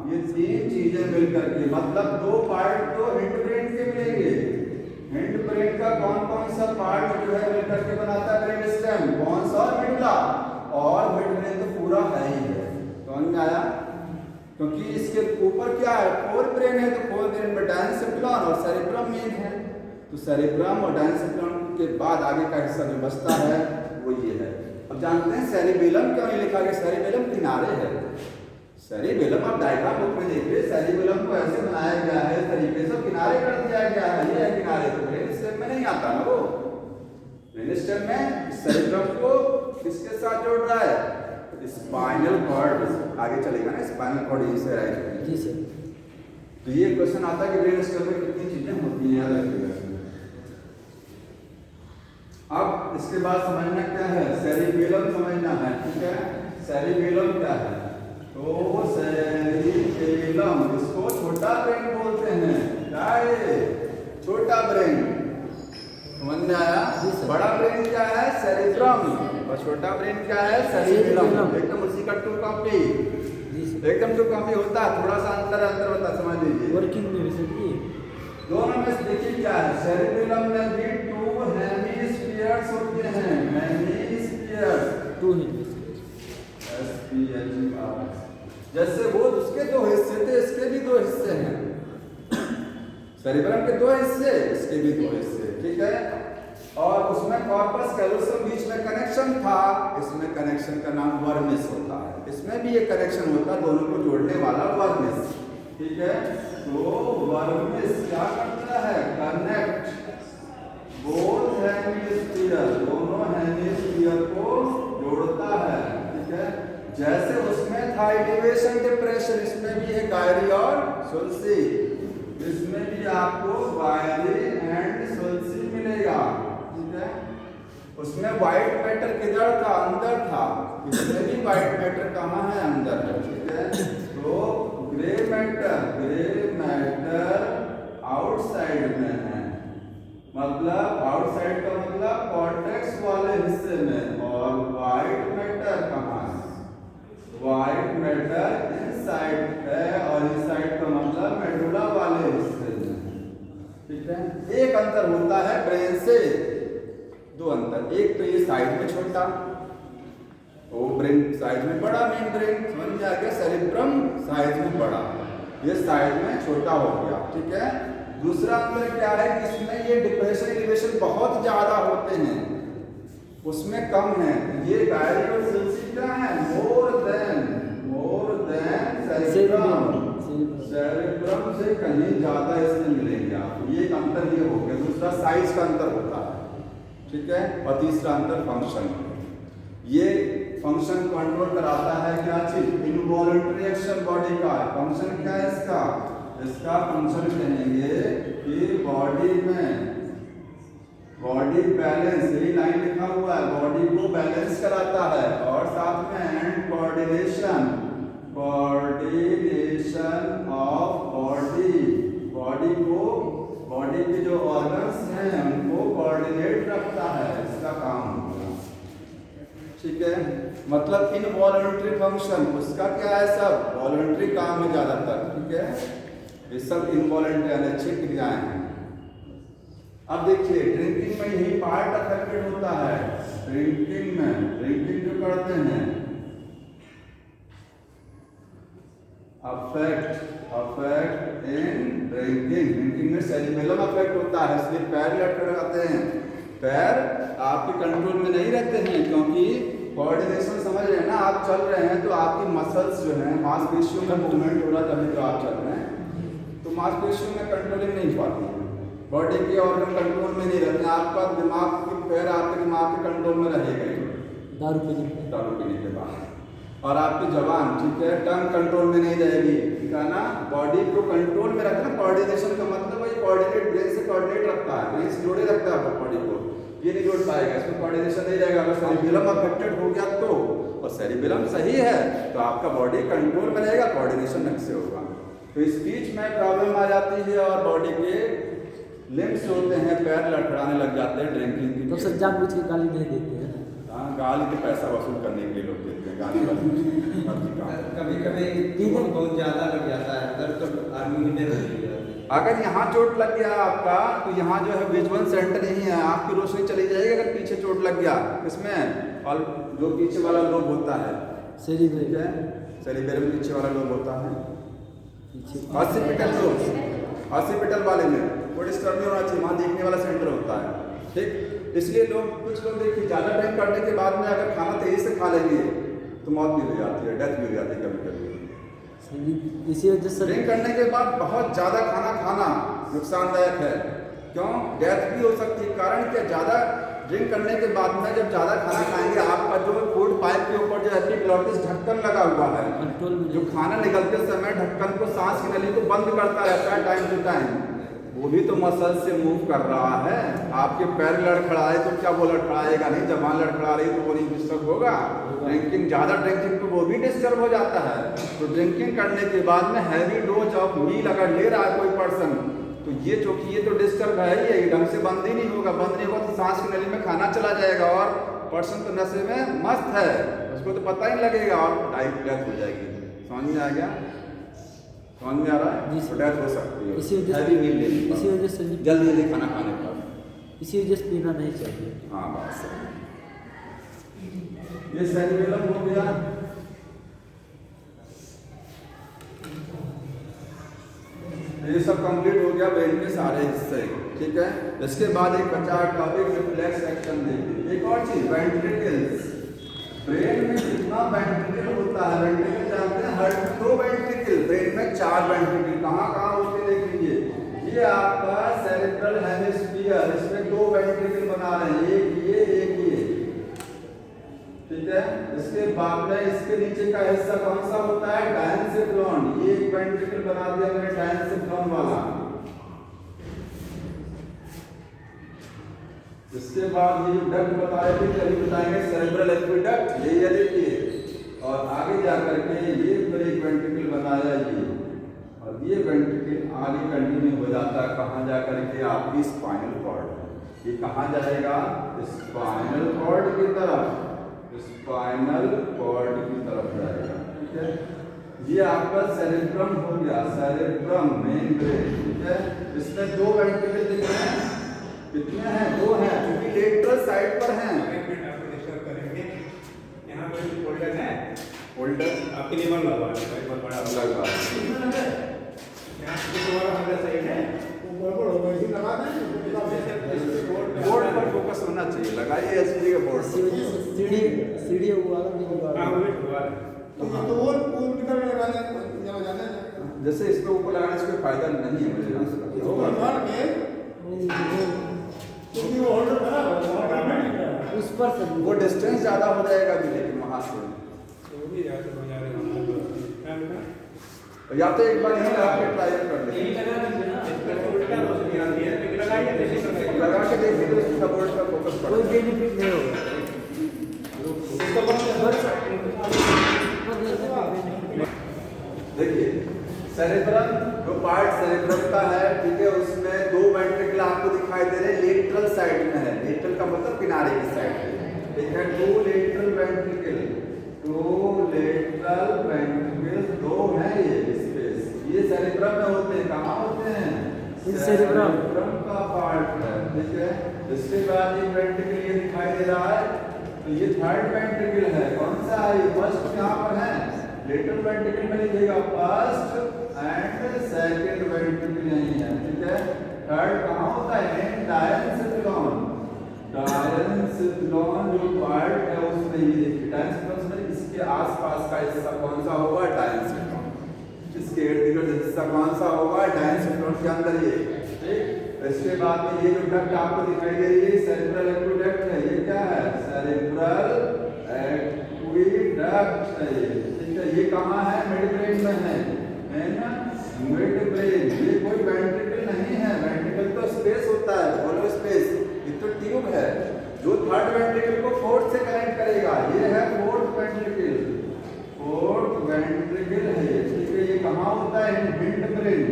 ये तीन चीजें मिलकर के, मतलब दो पार्ट तो हिंड ब्रेन के मिलेंगे। हिंड ब्रेन का कौन कौन सा पार्ट जो है मिलकर के बनाता है ब्रेन स्टेम? पॉन्स और मेडुला, और मिड ब्रेन तो पूरा है ही है। समझ में आया? क्योंकि इसके ऊपर क्या है? फोर ब्रेन है, तो फोर ब्रेन में डायंसेप्लियन और सेरेब्रम मेन है, तो सेरेब्रम और डायंसेप्लियन के बाद आगे का हिस्सा जो बचता है वो ये है। अब जानते हैं सेरिबेलम क्यों नहीं लिखा गया? सेरिबेलम किनारे है। सेरिबेलम आप डायग्राम बुक में देखिए, सेरिबेलम को ऐसे बनाया गया है, इस तरीके से किनारे कर दिया गया है, ये है किनारे, तो ब्रेन स्टेम में नहीं आता ना वो। ब्रेन स्टेम में सेरेब्रम को किसके साथ जोड़ रहा है? स्पाइनल कॉर्ड, आगे चलेगा ना स्पाइनल कॉर्ड, यहीं से राइट। जी सर। तो ये क्वेश्चन आता है कि ब्रेन स्टेम में कितनी चीजें होती हैं, याद रखिएगा। अब इसके बाद समझना क्या है? सेरिबेलम समझना है। ठीक है, सेरिबेलम क्या है? तो सेरिबेलम, इसको छोटा ब्रेन बोलते हैं। क्या है? छोटा ब्रेन। समझ में आया? बड़ा ब्रेन क्या है? सेरेब्रम, और छोटा ब्रेन क्या है? सेरिबेलम। एकदम उसी का टू कॉपी, एकदम टू कॉपी होता है, थोड़ा सा अंतर होता है, समझ लीजिए। वर्किंग में भी दोनों में देखिए क्या है, सेरिबेलम में भी टू हेमिस्फीयर्स होते हैं, हेमिस्फीयर्स, टू हेमिस्फीयर्स, जैसे वो उसके दो हिस्से थे, इसके भी दो हिस्से हैं। सेरिबेलम के दो हिस्से, इसके भी दो हिस्से। ठीक है, और उसमें कॉर्पस कैलोसम बीच में कनेक्शन था, इसमें कनेक्शन का नाम वर्मिस होता है। इसमें भी एक कनेक्शन होता है, दोनों को जोड़ने वाला वर्मिस। ठीक है, तो वर्मिस क्या करता है? कनेक्ट बोथ हेमिस्फीयर, दोनों हेमिस्फीयर को जोड़ता है। ठीक है, जैसे उसमें था एलिवेशन डिप्रेशन, इसमें भी है गायरी और सुल्सी, इसमें भी आपको गायरी एंड सुल्सी मिलेगा। ठीक है, उसमें व्हाइट मैटर किधर था? अंदर था, इसमें भी व्हाइट मैटर कहाँ है? अंदर है। ठीक है, तो ग्रे मैटर आउटसाइड में है, मतलब आउटसाइड का मतलब कॉर्टेक्स वाले हिस्से में, और व्हाइट मैटर कहाँ है? व्हाइट मैटर इनसाइड है, और इनसाइड का मतलब मेडुला वाले हिस्से में। ठीक है, एक अंतर होता है ब्रेन से, दो अंतर, एक तो ये साइड में छोटा, वो ब्रेन साइज में बड़ा, मेन ब्रेन समझ में आ गया, सेरिब्रम साइज में बड़ा, ये साइज में छोटा हो गया, ठीक है। दूसरा अंतर क्या है कि इसमें ये डिप्रेशन एलिवेशन बहुत ज्यादा होते हैं, उसमें कम है। ये गायरी और सिलसी क्या है, मोर देन सेरिब्रम से कहीं ज्यादा इसमें मिलेंगे आपको, ये एक अंतर ये हो गया। दूसरा साइज का अंतर होता है, ठीक है। और तीसरा अंतर फंक्शन, ये फंक्शन कंट्रोल कराता है क्या चीज, इनवॉलंटरी एक्शन बॉडी का। फंक्शन क्या है इसका, इसका फंक्शन कहेंगे कि बॉडी में बॉडी बैलेंस, यही लाइन लिखा हुआ है, बॉडी को बैलेंस कराता है, और साथ में एंड कोऑर्डिनेशन ऑफ बॉडी को, बॉडी के जो ऑर्गन्स हैं उनको कोऑर्डिनेट रखता है, इसका काम होगा, ठीक है। मतलब इनवॉलंटरी फंक्शन, उसका क्या है, सब वॉलंटरी काम है ज्यादातर, ठीक है। ये सब इनवॉलंटरी अनैच्छिक क्रियाएं हैं। अब देखिए ड्रिंकिंग में यही पार्ट अफेक्टेड होता है, ड्रिंकिंग में, ड्रिंकिंग जो करते हैं, अफेक्ट इन ड्रिंकिंग में सेरिबेलम अफेक्ट होता है, इसलिए पैर लटकाते हैं। पैर आपके कंट्रोल में नहीं रहते हैं, क्योंकि कोऑर्डिनेशन समझ रहे हैं ना, आप चल रहे हैं तो आपकी मसल्स जो हैं, मांसपेशियों में मूवमेंट हो रहा है, तभी तो आप चल रहे हैं, तो मांसपेशियों में कंट्रोलिंग नहीं पाती है, बॉडी के ऑर्गन कंट्रोल में नहीं रहते। आपका दिमाग की पैर आपके दिमाग के कंट्रोल में रहेगा दारू पीने के बाद, और आपकी जबान, ठीक है, टंग कंट्रोल में नहीं रहेगी, ठीक है ना। बॉडी को कंट्रोल में रखना, कोऑर्डिनेशन का मतलब है कोऑर्डिनेट, ब्रेन से कोऑर्डिनेट रखता है, ब्रेन से जोड़े रखता है बॉडी को, ये नहीं जोड़ पाएगा, इसमें कोऑर्डिनेशन नहीं रहेगा। अगर सेरिबेलम अफेक्टेड हो गया तो, और सेरिबेलम सही है तो आपका बॉडी कंट्रोल में रहेगा, कोऑर्डिनेशन ढंग से होगा। तो स्पीच में प्रॉब्लम आ जाती है, और बॉडी के लिम्स होते हैं, पैर लड़खड़ाने लग जाते हैं ड्रिंकिंग की। तो सर जानबूझ के गाली नहीं देते हैं, हाँ गाली तो पैसा वसूल करने के लिए लोग देते हैं, गाली वाली कभी कभी बहुत ज्यादा लग जाता है, दर्द तो आदमी की डेथ हो जाती है। अगर यहाँ चोट लग गया आपका, तो यहाँ जो है विजुअल सेंटर नहीं है, आपकी रोशनी चली जाएगी। अगर पीछे चोट लग गया, इसमें और जो पीछे वाला लोब होता है, सेरिबेलम पीछे वाला लोब होता है, ऑसिपिटल वाले में वो डिस्टर्ब नहीं होना चाहिए, वहाँ देखने वाला सेंटर होता है, ठीक। इसलिए लोग, कुछ लोग देखिए ज़्यादा ड्रिंक करने के बाद में अगर खाना तेजी से खा लेंगे तो मौत भी हो जाती है, डेथ भी हो जाती है कभी कभी। इसी वजह से ड्रिंक करने के बाद बहुत ज़्यादा खाना खाना नुकसानदायक है, क्यों, डेथ भी हो सकती है। कारण क्या, ज़्यादा ड्रिंक करने के बाद में जब ज़्यादा खाना खाएंगे, आपका जो फूड पाइप के ऊपर जो एपिग्लॉटिस ढक्कन लगा हुआ है, जो खाना निकलते समय ढक्कन को, सांस की नली को बंद करता रहता है टाइम टू टाइम, वो भी तो मसल से मूव कर रहा है। आपके पैर लड़खड़ाए तो क्या वो लड़खड़ाएगा नहीं, जबान लड़खड़ा रही तो वो नहीं डिस्टर्ब होगा। ड्रिंकिंग, ज़्यादा ड्रिंकिंग तो वो भी डिस्टर्ब हो जाता है। तो ड्रिंकिंग करने के बाद में हैवी डोज ऑफ मील अगर ले रहा है कोई पर्सन, तो ये चूंकि ये तो डिस्टर्ब है ही, ये ढंग से बंद ही नहीं होगा, बंद नहीं होगा तो सांस की नली में खाना चला जाएगा, और पर्सन तो नशे में मस्त है, उसको तो पता ही लगेगा, और डेथ हो जाएगी। समझ में आ गया, समझ में आ रहा है, तो डेथ हो सकती है इसी वजह से जल्दी जल्दी खाना खाने पर, इसी वजह से पीना नहीं चाहिए। हाँ बात सही। ये सेरिबेलम हो गया। ये सब कंप्लीट हो गया ब्रेन के सारे हिस्से, ठीक है। इसके बाद एक बचा टॉपिक रिफ्लेक्स एक्शन देखिए। एक और चीज, वेंट्रिकल्स। ब्रेन में कितना वेंट्रिकल होता है, वेंट्रिकल जानते हैं, हर 2 वेंट्रिकल, ब्रेन में 4 वेंट्रिकल, कहाँ कहाँ होते हैं देख लीजिए। ये आपका सेरेब्रल हेमिस्फीयर, इसमें 2 वेंट्रिकल बना रहे हैं, एक ये, ठीक है। इसके बाद में इसके नीचे का हिस्सा कौन सा होता है, डायंसिफ्लॉन, ये एक वेंट्रिकल बना दिया मैंने डायंसिफ्लॉन वाला। इसके बाद ये जो डक्ट बता रहे थे, अभी बताएंगे सेरेब्रल एक्विडक्ट, ये देखिए, और आगे जाकर के ये फिर एक वेंट्रिकल बनाया ये, और ये वेंट्रिकल आगे कंटिन्यू हो जाता है, कहाँ जाकर के आपकी स्पाइनल कॉर्ड। ये कहाँ जाएगा, स्पाइनल कॉर्ड की तरफ, स्पाइनल कॉर्ड की तरफ जाएगा, ठीक है। ये आपका सेरेब्रम हो गया, सेरेब्रम मेन ब्रेन, ठीक है। इसमें 2 वेंट्रिकल दिख रहे हैं, कितने हैं, 2 हैं, क्योंकि लेटरल साइड पर हैं। यहाँ पे फोल्डर है होल्डर आपके लिए बन लगा है भाई, बड़ा लगा बोर्ड पर फोकस होना चाहिए। लगाइए एचडी के बोर्ड इसी वजह से सीढ़ी वो वाला भी जुगाड़ है। जैसे इसको ऊपर लगाने से कोई फायदा नहीं है मुझे जहाँ से लगता है। उस पर से वो डिस्टेंस ज़्यादा हो जाएगा भी, लेकिन वहाँ से या तो एक बार यहाँ लगा के ट्राई कर लेंगे, लगा के देखिए तो इसका बोर्ड पर फोकस कोई पड़ेगा। बेनिफिट नहीं होगा। देखिए सेरेब्रम, जो पार्ट सेरेब्रम का है, ठीक है, उसमें दो वेंट्रिकल आपको दिखाई दे रहे हैं, लेटरल साइड में है। लेटरल का मतलब किनारे की साइड, ठीक है। टू लेटरल वेंट्रिकल दो है ये स्पेस, ये सेरेब्रम में होते हैं। कहाँ होते हैं? सेरेब्रम का पार्ट है, ठीक है। इसके बाद एक वेंट्रिकल ये दिखाई दे रहा है, तो ये थर्ड वेंट्रिकल है। कौन सा है? फर्स्ट यहाँ पर है, लेटरल वेंट्रिकल में लिखिएगा फर्स्ट एंड सेकंड वेंट्रिकल यही है, ठीक है। थर्ड कहाँ होता है? डायंसिफिलॉन। डायंसिफिलॉन जो पार्ट है उसमें ये देखिए, डायंसिफिलॉन में इसके आसपास का हिस्सा कौन सा होगा? डायंसिफिलॉन। इसके इर्द गिर्द हिस्सा कौन सा होगा? डायंसिफिलॉन के अंदर ये, ठीक। इसके बाद में ये जो डक्ट आपको दिखाई दे रही है सेरेब्रल एक्विडक्ट है, ये क्या है? सेरेब्रल एक्विडक्ट है ये, ठीक है। ये कहाँ है? मिड ब्रेन में है ना, मिड ब्रेन। ये कोई वेंट्रिकल नहीं है, वेंट्रिकल तो स्पेस होता है, होलो स्पेस, ये तो ट्यूब है जो थर्ड वेंट्रिकल को फोर्थ से कनेक्ट करेगा। ये है फोर्थ वेंट्रिकल, फोर्थ वेंट्रिकल है ये, ठीक है। ये कहाँ होता है? Hind brain,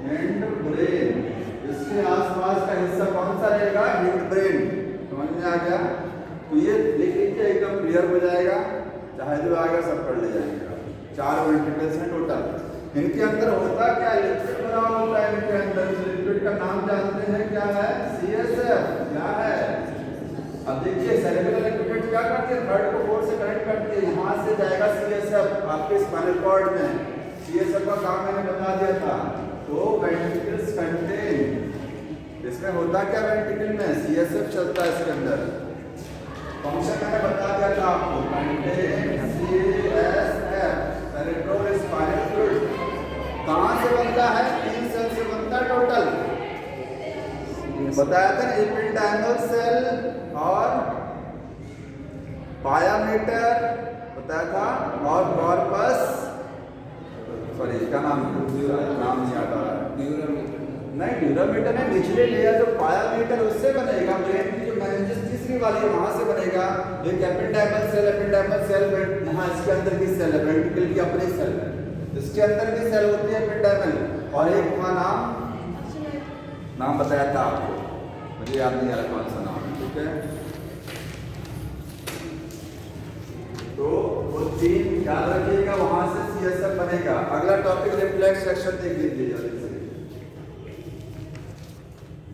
hind brain. इसके आसपास का हिस्सा कौन सा रहेगा? Hind brain. समझ में आ गया? तो ये लिख लीजिए, एकदम क्लियर हो जाएगा, चाहे जो आएगा सब कर ले जाएंगे। 4 वेंट्रिकल्स हैं टोटल। इनके अंदर होता क्या? लिक्विड भरा होता है इनके अंदर। लिक्विड का नाम जानते हैं क्या है? CSF। क्या है? अब देखिए सेरेब्रल एक्विडक्ट क्या करती है? थर्ड को फोर्थ से कनेक्ट करती है, यहाँ से जाएगा CSF आपके स्पाइनल कॉर्ड में। CSF का काम मैंने बता दिया था। तो वेंट्रिकल्स कंटेन, इसमें होता क्या वेंट्रिकल में? CSF चलता है इसके अंदर। फंक्शन मैंने बता दिया था आपको, कंटेन CSF, सेरेब्रोस्पाइनल फ्लूइड। कहाँ से बनता है? 3 सेल से बनता है टोटल, बताया था ना, एपिडेर्मल सेल और पायामेटर बताया था, और कॉर्पस, सॉरी क्या नाम नहीं आता है, नहीं ड्यूरामीटर है, निचले लेयर जो पायामीटर उससे बनेगा। ब्रेन की जो मेनिंजेस तीसरी वाली है वहां से बनेगा। एक एपिडेर्मल सेल यहाँ इसके अंदर की सेल है, वेंट्रिकल की अपनी सेल है, इसके अंदर की सेल होती है एपिडेर्मल। और एक का नाम बताया था आपको, मुझे याद नहीं आ रहा कौन सा नाम है, ठीक है। तो वो 3 याद रखिएगा, वहां से CSF बनेगा। अगला टॉपिक रिफ्लेक्स एक्शन देख लीजिए जल्दी से।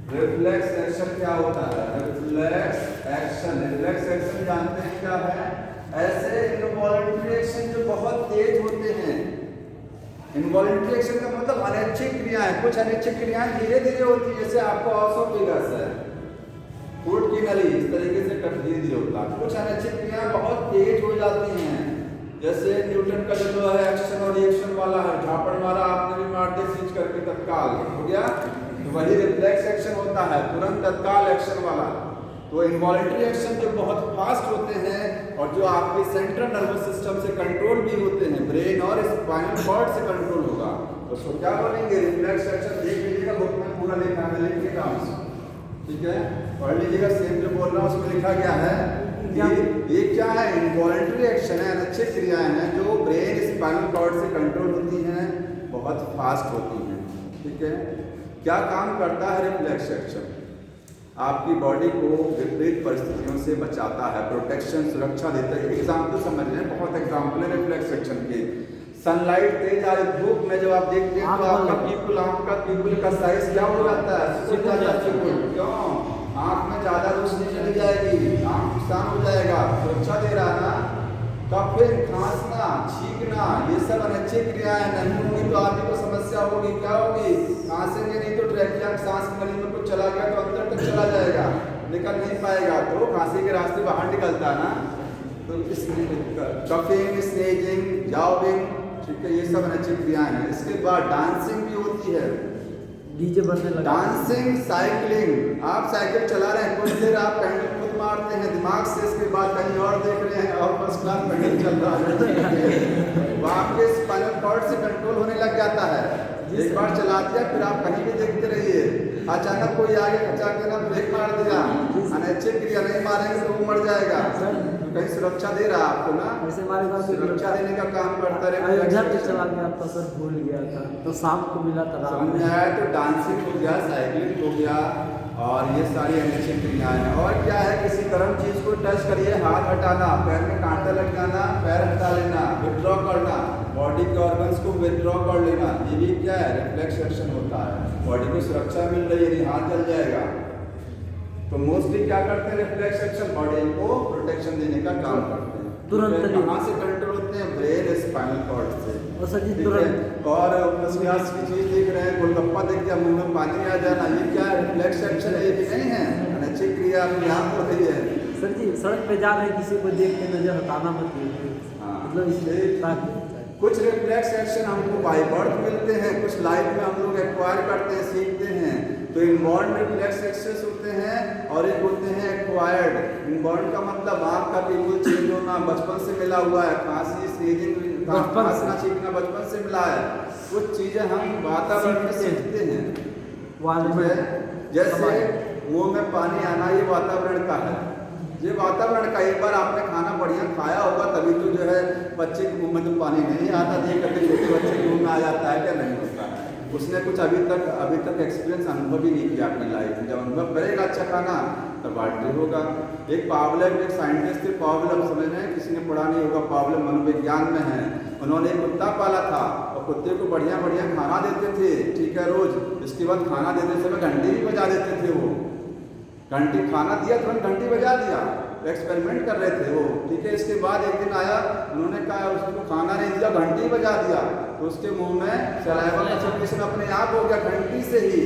रिफ्लेक्स एक्शन क्या होता है? रिफ्लेक्स एक्शन जानते हैं क्या है? ऐसे इनवॉलंटरी एक्शन जो बहुत तेज होते हैं। इनवॉलंटरी एक्शन का मतलब अनैच्छिक क्रियाएं। कुछ अनैच्छिक क्रियाएं धीरे धीरे होती है, जैसे आपको ऑसोफेगस है, फूड की नली, इस तरीके से धीरे धीरे होता है। कुछ अनैच्छिक क्रियाएं बहुत तेज हो जाती हैं, जैसे न्यूटन का जो है एक्शन और रिएक्शन वाला है, झापड़ मारा आपने भी मार दे खींच करके तत्काल हो गया, तो वही रिफ्लेक्स एक्शन होता है, तुरंत तत्काल एक्शन वाला। तो इनवॉलंटरी एक्शन जो बहुत फास्ट होते हैं और जो आपके सेंट्रल नर्वस सिस्टम से कंट्रोल भी होते हैं, ब्रेन और स्पाइनल कॉर्ड से कंट्रोल होगा, तो उसको क्या बोलेंगे? Reflex action. देख लीजिएगा बुक में पूरा लिखा है, लिख लीजिएगा, ठीक है, पढ़ लीजिएगा। सेम जो बोल रहा हूँ उसमें लिखा गया है कि ये क्या है? इनवॉलंटरी एक्शन है, अनैच्छिक क्रियाएं हैं जो ब्रेन स्पाइनल कॉर्ड से कंट्रोल होती हैं, बहुत फास्ट होती हैं, ठीक है। क्या काम करता है रिफ्लेक्स एक्शन? आपकी बॉडी को विपरीत परिस्थितियों से बचाता है, प्रोटेक्शन, सुरक्षा देता है। एग्जाम्पल समझ रहे हैं, बहुत एग्जाम्पल है रिफ्लेक्स एक्शन के। सनलाइट तेज आ रही धूप में जब आप देखते हैं तो आपका पीपल, आंख का पीपल का साइज क्या हो जाता है? सिकुड़ जाता है। क्यों? आंख में ज्यादा रोशनी चली जाएगी, आंख नुकसान हो जाएगा। सुरक्षा दे रहा है ना, कफिंग, खांसना, छींकना, ये सब अनैच्छिक क्रियाएं नहीं होंगी तो आपको समस्या होगी। क्या होगी? खांसेंगे नहीं तो ट्रैकिया सांस की नली में कुछ चला गया तो अंदर तक चला जाएगा, निकल नहीं पाएगा, तो खांसी के रास्ते बाहर निकलता है ना। तो इस कफिंग, स्नेजिंग, जाओबिंग, ठीक है, ये सब अनैच्छिक क्रियाएं हैं। इसके बाद डांसिंग भी होती है। डीजे बजने लगा। डांसिंग, साइकिलिंग, आप साइकिल चला रहे हैं, कुछ देर आप पेडल खुद मारते हैं दिमाग से, इसके बाद कहीं और देख रहे हैं और फर्स्ट क्लास पेडल चल रहा है, वहाँ पे स्पाइनल कॉर्ड से कंट्रोल होने लग जाता है। एक बार चला दिया फिर आप कहीं भी देखते रहिए, अचानक कोई आगे खचा के ना ब्रेक मार दिया, अनैच्छिक क्रिया नहीं मारेंगे तो वो मर जाएगा। तो कहीं सुरक्षा दे रहा आपको ना, ऐसे हमारे गाँव सुरक्षा देने का काम करता रहे। अयोध्या पे चला गया था सर, भूल गया था तो शाम को मिला था रात समझ में। में आया? तो डांसिंग हो गया, साइकिलिंग हो गया, और ये सारी अनैच्छिक क्रियाएं हैं। और क्या है? किसी गर्म चीज को टच करिए, हाथ हटाना, पैर में कांटा लग जाना, पैर हटा लेना, विथड्रॉ करना, बॉडी के ऑर्गन्स को विथड्रॉ कर लेना, ये भी क्या है? रिफ्लेक्स एक्शन होता है। बॉडी को सुरक्षा मिल रही है, यदि हाथ जल जाएगा तो मोस्टली क्या करते हैं? रिफ्लेक्स एक्शन, बॉडी को प्रोटेक्शन देने का काम करते हैं। तुरंत कहाँ से कंट्रोल होते हैं? ब्रेन, स्पाइनल कॉर्ड से। और सर जी ठीक तुरंत है? और प्यास की चीज देख रहे हैं, गोलगप्पा देख के मुंह में पानी आ जाना, ये क्या है? रिफ्लेक्स एक्शन है, ये भी नहीं है, अनैच्छिक क्रिया अपने आप हो रही है। सर जी सड़क पे जा रहे हैं, किसी को देख के नजर हटाना मत कीजिए। हाँ। मतलब इसलिए ताकि कुछ रिफ्लेक्स एक्शन हमको बाय बर्थ मिलते हैं, कुछ लाइफ में हम लोग एक्वायर करते हैं, सीखते हैं। तो इनबॉर्न रिफ्लेक्स एक्शंस होते हैं और एक होते हैं एक्वायर्ड। इनबॉर्न का मतलब आँख का बिल्कुल चेंज होना, बचपन से मिला हुआ है, खांसी, स्नीजिंग, खांसना, छींकना बचपन से मिला है। कुछ चीजें हम वातावरण में सीखते हैं। जैसे मुंह में पानी आना, ये वातावरण का है, ये वातावरण का। एक बार आपने खाना बढ़िया खाया होगा तभी तो जो है बच्चे के मुंह में तो पानी नहीं आता, देख करके छोटे बच्चे के मुंह में आ जाता है, क्या नहीं होता है? उसने कुछ अभी तक एक्सपीरियंस, अनुभव ही नहीं किया अपनी लाइफ में। जब अनुभव करेगा अच्छा खाना तब बांटते होगा। एक पावलम, एक साइंटिस्ट थे, पावलम समझ रहे हैं, किसी ने पढ़ा नहीं होगा, पावलम मनोविज्ञान में है। उन्होंने एक कुत्ता पाला था और कुत्ते को बढ़िया बढ़िया खाना देते थे, ठीक है, रोज। इसके बाद खाना देते समय घंटी भी बजा देते थे वो, घंटी खाना दिया तुरंत घंटी बजा दिया, एक्सपेरिमेंट कर रहे थे वो, ठीक है। इसके बाद एक दिन आया, उन्होंने कहा उसको खाना नहीं दिया, घंटी बजा दिया, तो उसके मुंह में सलाइवा का सर्कुलेशन अपने आप हो गया घंटी से ही।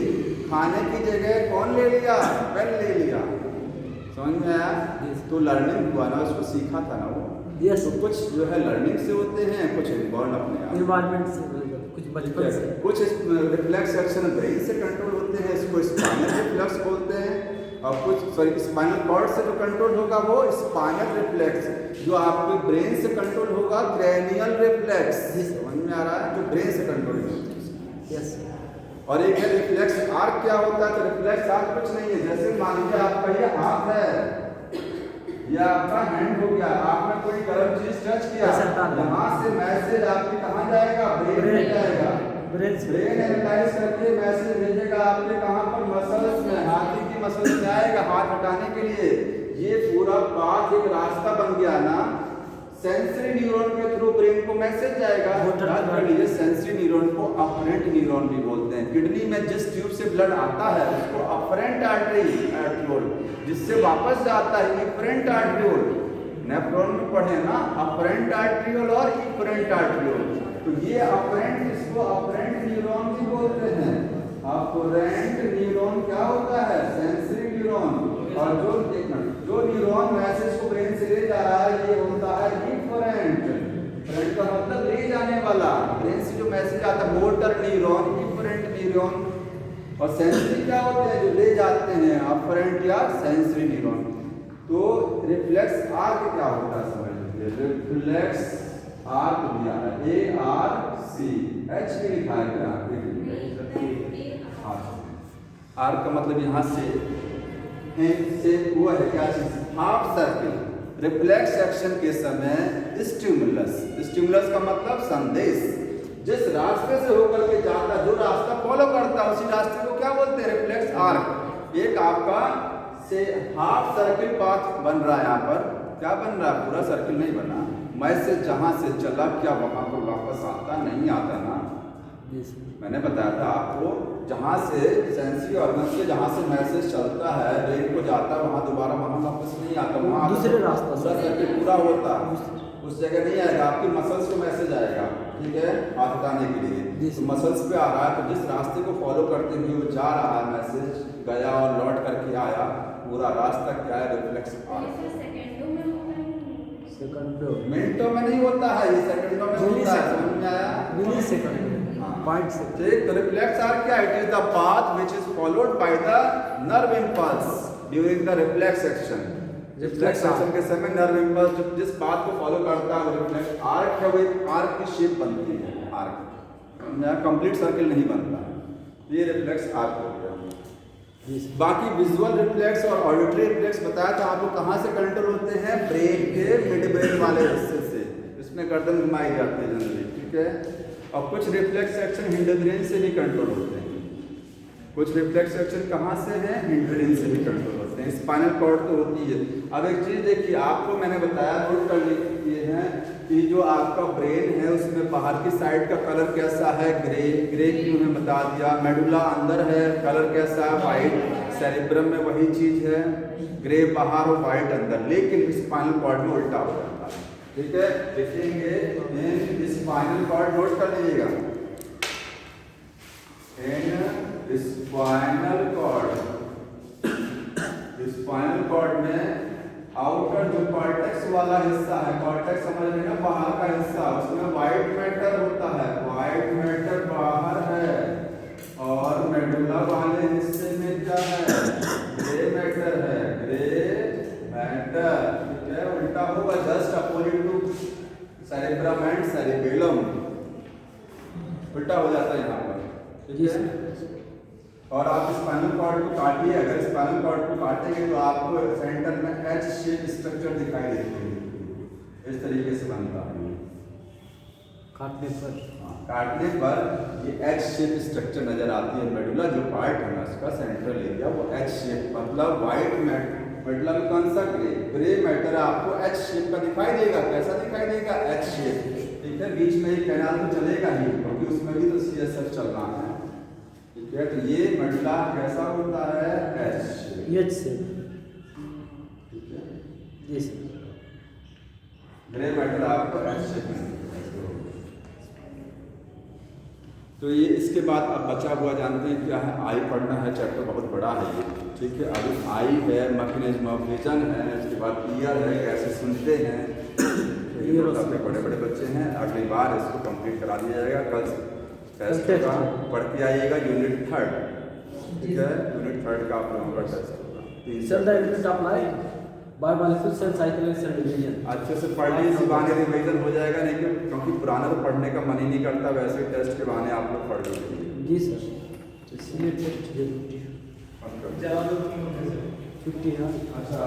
खाने की जगह कौन ले लिया? पेन ले लिया। समझ में आया? तो लर्निंग हुआ ना, उसको सीखा था ना वो। यस, तो कुछ जो है लर्निंग से होते हैं, कुछ इनबॉर्न अपने आप, इन्वायरमेंट से, कुछ बचपन से। कुछ रिफ्लेक्स एक्शन ब्रेन से कंट्रोल होते हैं, इसको स्पाइनल रिफ्लेक्स बोलते हैं। और कुछ स्पाइनल कॉर्ड से जो कंट्रोल होगा वो स्पाइनल रिफ्लेक्स, जो आपके ब्रेन से कंट्रोल होगा क्रेनियल रिफ्लेक्स। समझ में आ रहा है? जो ब्रेन से कंट्रोल होता है। यस। और एक है रिफ्लेक्स आर्क। क्या होता है? तो रिफ्लेक्स आर्क कुछ नहीं है, जैसे मान लीजिए आपका ये हाथ है या आपका हैंड हो गया, आपने कोई गर्म चीज टच किया, यहाँ से मैसेज आपके कहाँ जाएगा? ब्रेन में जाएगा। ब्रेन एनालाइज करके मैसेज भेजेगा आपके कहाँ पर? मसल्स में, हाथी की मसल्स में आएगा हाथ हटाने के लिए। ये पूरा पाथ एक रास्ता बन गया ना, सेंसरी न्यूरॉन के थ्रू ब्रेन को मैसेज जाएगा। याद कर लीजिए, सेंसरी न्यूरॉन को अफरेंट न्यूरॉन भी बोलते हैं। किडनी में जिस ट्यूब से ब्लड आता है उसको अफरेंट आर्टरियोल, जिससे वापस जाता है इफरेंट आर्टरियोल। नेफ्रॉन में पढ़े ना, अफरेंट आर्टरियोल और इफरेंट आर्टरियोल। तो ये अफरेंट, इसको अफरेंट न्यूरॉन भी बोलते हैं। अफरेंट न्यूरॉन क्या होता है? Sensory neuron. और जो न्यूरॉन मैसेज को ब्रेन से ले जा रहा है ये होता है इफरेंट। इफरेंट का मतलब ले जाने वाला, ब्रेन से जो मैसेज आता है मोटर न्यूरॉन, इफरेंट न्यूरॉन। और सेंसरी क्या होते हैं? जो ले जाते हैं, अफरेंट या सेंसरी न्यूरॉन। तो रिफ्लेक्स आर्क क्या होता है समझ लीजिए। रिफ्लेक्स आर्क दिया है, ARC, H भी लिखा है क्या? आर्क का मतलब यहाँ से हुआ है क्या चीज? Half circle. रिफ्लेक्स एक्शन के समय स्टिमुलस का मतलब संदेश, जिस रास्ते से होकर के जाता, जो रास्ता फॉलो करता है उसी रास्ते को क्या बोलते हैं? Reflex arc. एक आपका से हाफ सर्किल पाथ बन रहा है, यहाँ पर क्या बन रहा है? पूरा सर्किल नहीं बना। मैसेज जहाँ से चला क्या वहाँ पर वापस आता नहीं आता ना? मैंने बताया था आपको, जहाँ से सेंसरी ऑर्गन से जहाँ से मैसेज चलता है ब्रेन को जाता है, वहाँ दोबारा वहाँ वापस नहीं आता, वहाँ दूसरे रास्ता सर्किल पूरा होता है। उस जगह नहीं आएगा, आपकी मसल्स को मैसेज आएगा, ठीक है, हाथ हटाने के लिए। तो मसल्स पे आ रहा है, तो जिस रास्ते को फॉलो करते हुए वो जा रहा है, मैसेज गया और लौट करके आया, पूरा रास्ता क्या है, रिफ्लेक्स आर्क। सेकंडों मिनटों में नहीं होता है, ये सेकंडों में होता है, समझ में आया? मिली सेकंड पॉइंट से। ठीक, तो रिफ्लेक्स आर्क क्या है? It is the path which is followed by the nerve impulse during the reflex action. Reflex action के समय नर्व इंपल्स जिस पाथ को फॉलो करता है वो रिफ्लेक्स आर्क है, वो एक आर्क की शेप बनती है, आर्क, कंप्लीट सर्कल नहीं बनता। ये रिफ्लेक्स आर्क हो गया। बाकी विजुअल रिफ्लेक्स और ऑडिटरी रिफ्लेक्स बताया था आपको, कहाँ से कंट्रोल होते हैं? ब्रेन के मिड ब्रेन वाले हिस्से से, इसमें गर्दन घुमाई जाती है जनरली, ठीक है। और कुछ रिफ्लेक्स एक्शन हिंड ब्रेन से भी कंट्रोल होते हैं। कुछ रिफ्लेक्स एक्शन कहाँ से हैं? हिंड ब्रेन से भी कंट्रोल होते हैं। स्पाइनल कॉर्ड तो होती है। अब एक चीज़ देखिए, आपको मैंने बताया, नोट कर लीजिए है कि जो आपका ब्रेन है उसमें बाहर की साइड का कलर कैसा है? ग्रे। ग्रे क्यों है बता दिया। मेडुला अंदर है, कलर कैसा है? वाइट। सेरिब्रम में वही चीज़ है, ग्रे बाहर और वाइट अंदर, लेकिन स्पाइनल कॉर्ड में उल्टा हो जाता है, ठीक है। देखेंगे स्पाइनल कॉर्ड, नोट कर लीजिएगा, स्पाइनल कॉर्ड में आउटर जो कॉर्टेक्स वाला हिस्सा है, कॉर्टेक्स समझ रहे ना, बाहर का हिस्सा, उसमें व्हाइट मैटर होता है, व्हाइट मैटर बाहर है, और मेडुला वाले हिस्से में क्या है? ग्रे मैटर है, ग्रे मैटर, ठीक है। उल्टा होगा, just opposite to cerebrum and cerebellum, उल्टा हो जाता है यहाँ पर, ठीक है। और आप स्पाइनल कॉर्ड को काटिए, अगर स्पाइनल कॉर्ड को काटेंगे तो आपको सेंटर में एच शेप स्ट्रक्चर दिखाई देती है, इस तरीके से बनता है। काटने पर, काटने पर ये एच शेप स्ट्रक्चर नजर आती है। मेडुला जो पार्ट है ना, उसका सेंट्रल एरिया वो एच शेप, मतलब व्हाइट मेडुला में कौन सा? ग्रे मैटर आपको एच शेप का दिखाई देगा। कैसा दिखाई देगा? एच शेप, ठीक है। बीच में एक कैनाल तो चलेगा ही, क्योंकि उसमें भी तो सीएसएफ चल रहा है, ठीक है। तो ये मेडुला कैसा होता है? एच शेप, एच से, ठीक है। जी सर। ग्रे मैटर आपको एच शेप में, तो ये इसके बाद अब बचा हुआ जानते हैं क्या है? आई पढ़ना है, चैप्टर बहुत बड़ा है ये, ठीक है। अभी आई है, मैकेनिज्म ऑफ विजन है, इसके बाद ईयर है, कैसे सुनते हैं, ये अपने बड़े बड़े बच्चे हैं, अगली बार इसको कंप्लीट करा दिया जाएगा। कल टेस्ट होगा, पढ़ के आइएगा यूनिट 3, ठीक है। यूनिट 3 का आप लोगों का टेस्ट होगा। Biomolecule cell cycle and cell division अच्छे से पढ़ लीजिए, इसी बहाने रिवीजन हो जाएगा, नहीं क्योंकि पुराना तो पढ़ने का मन ही नहीं करता, वैसे टेस्ट के बहाने आप लोग पढ़ लीजिए। जी सर, इसलिए टेस्ट जरूरी है। 50 है। अच्छा,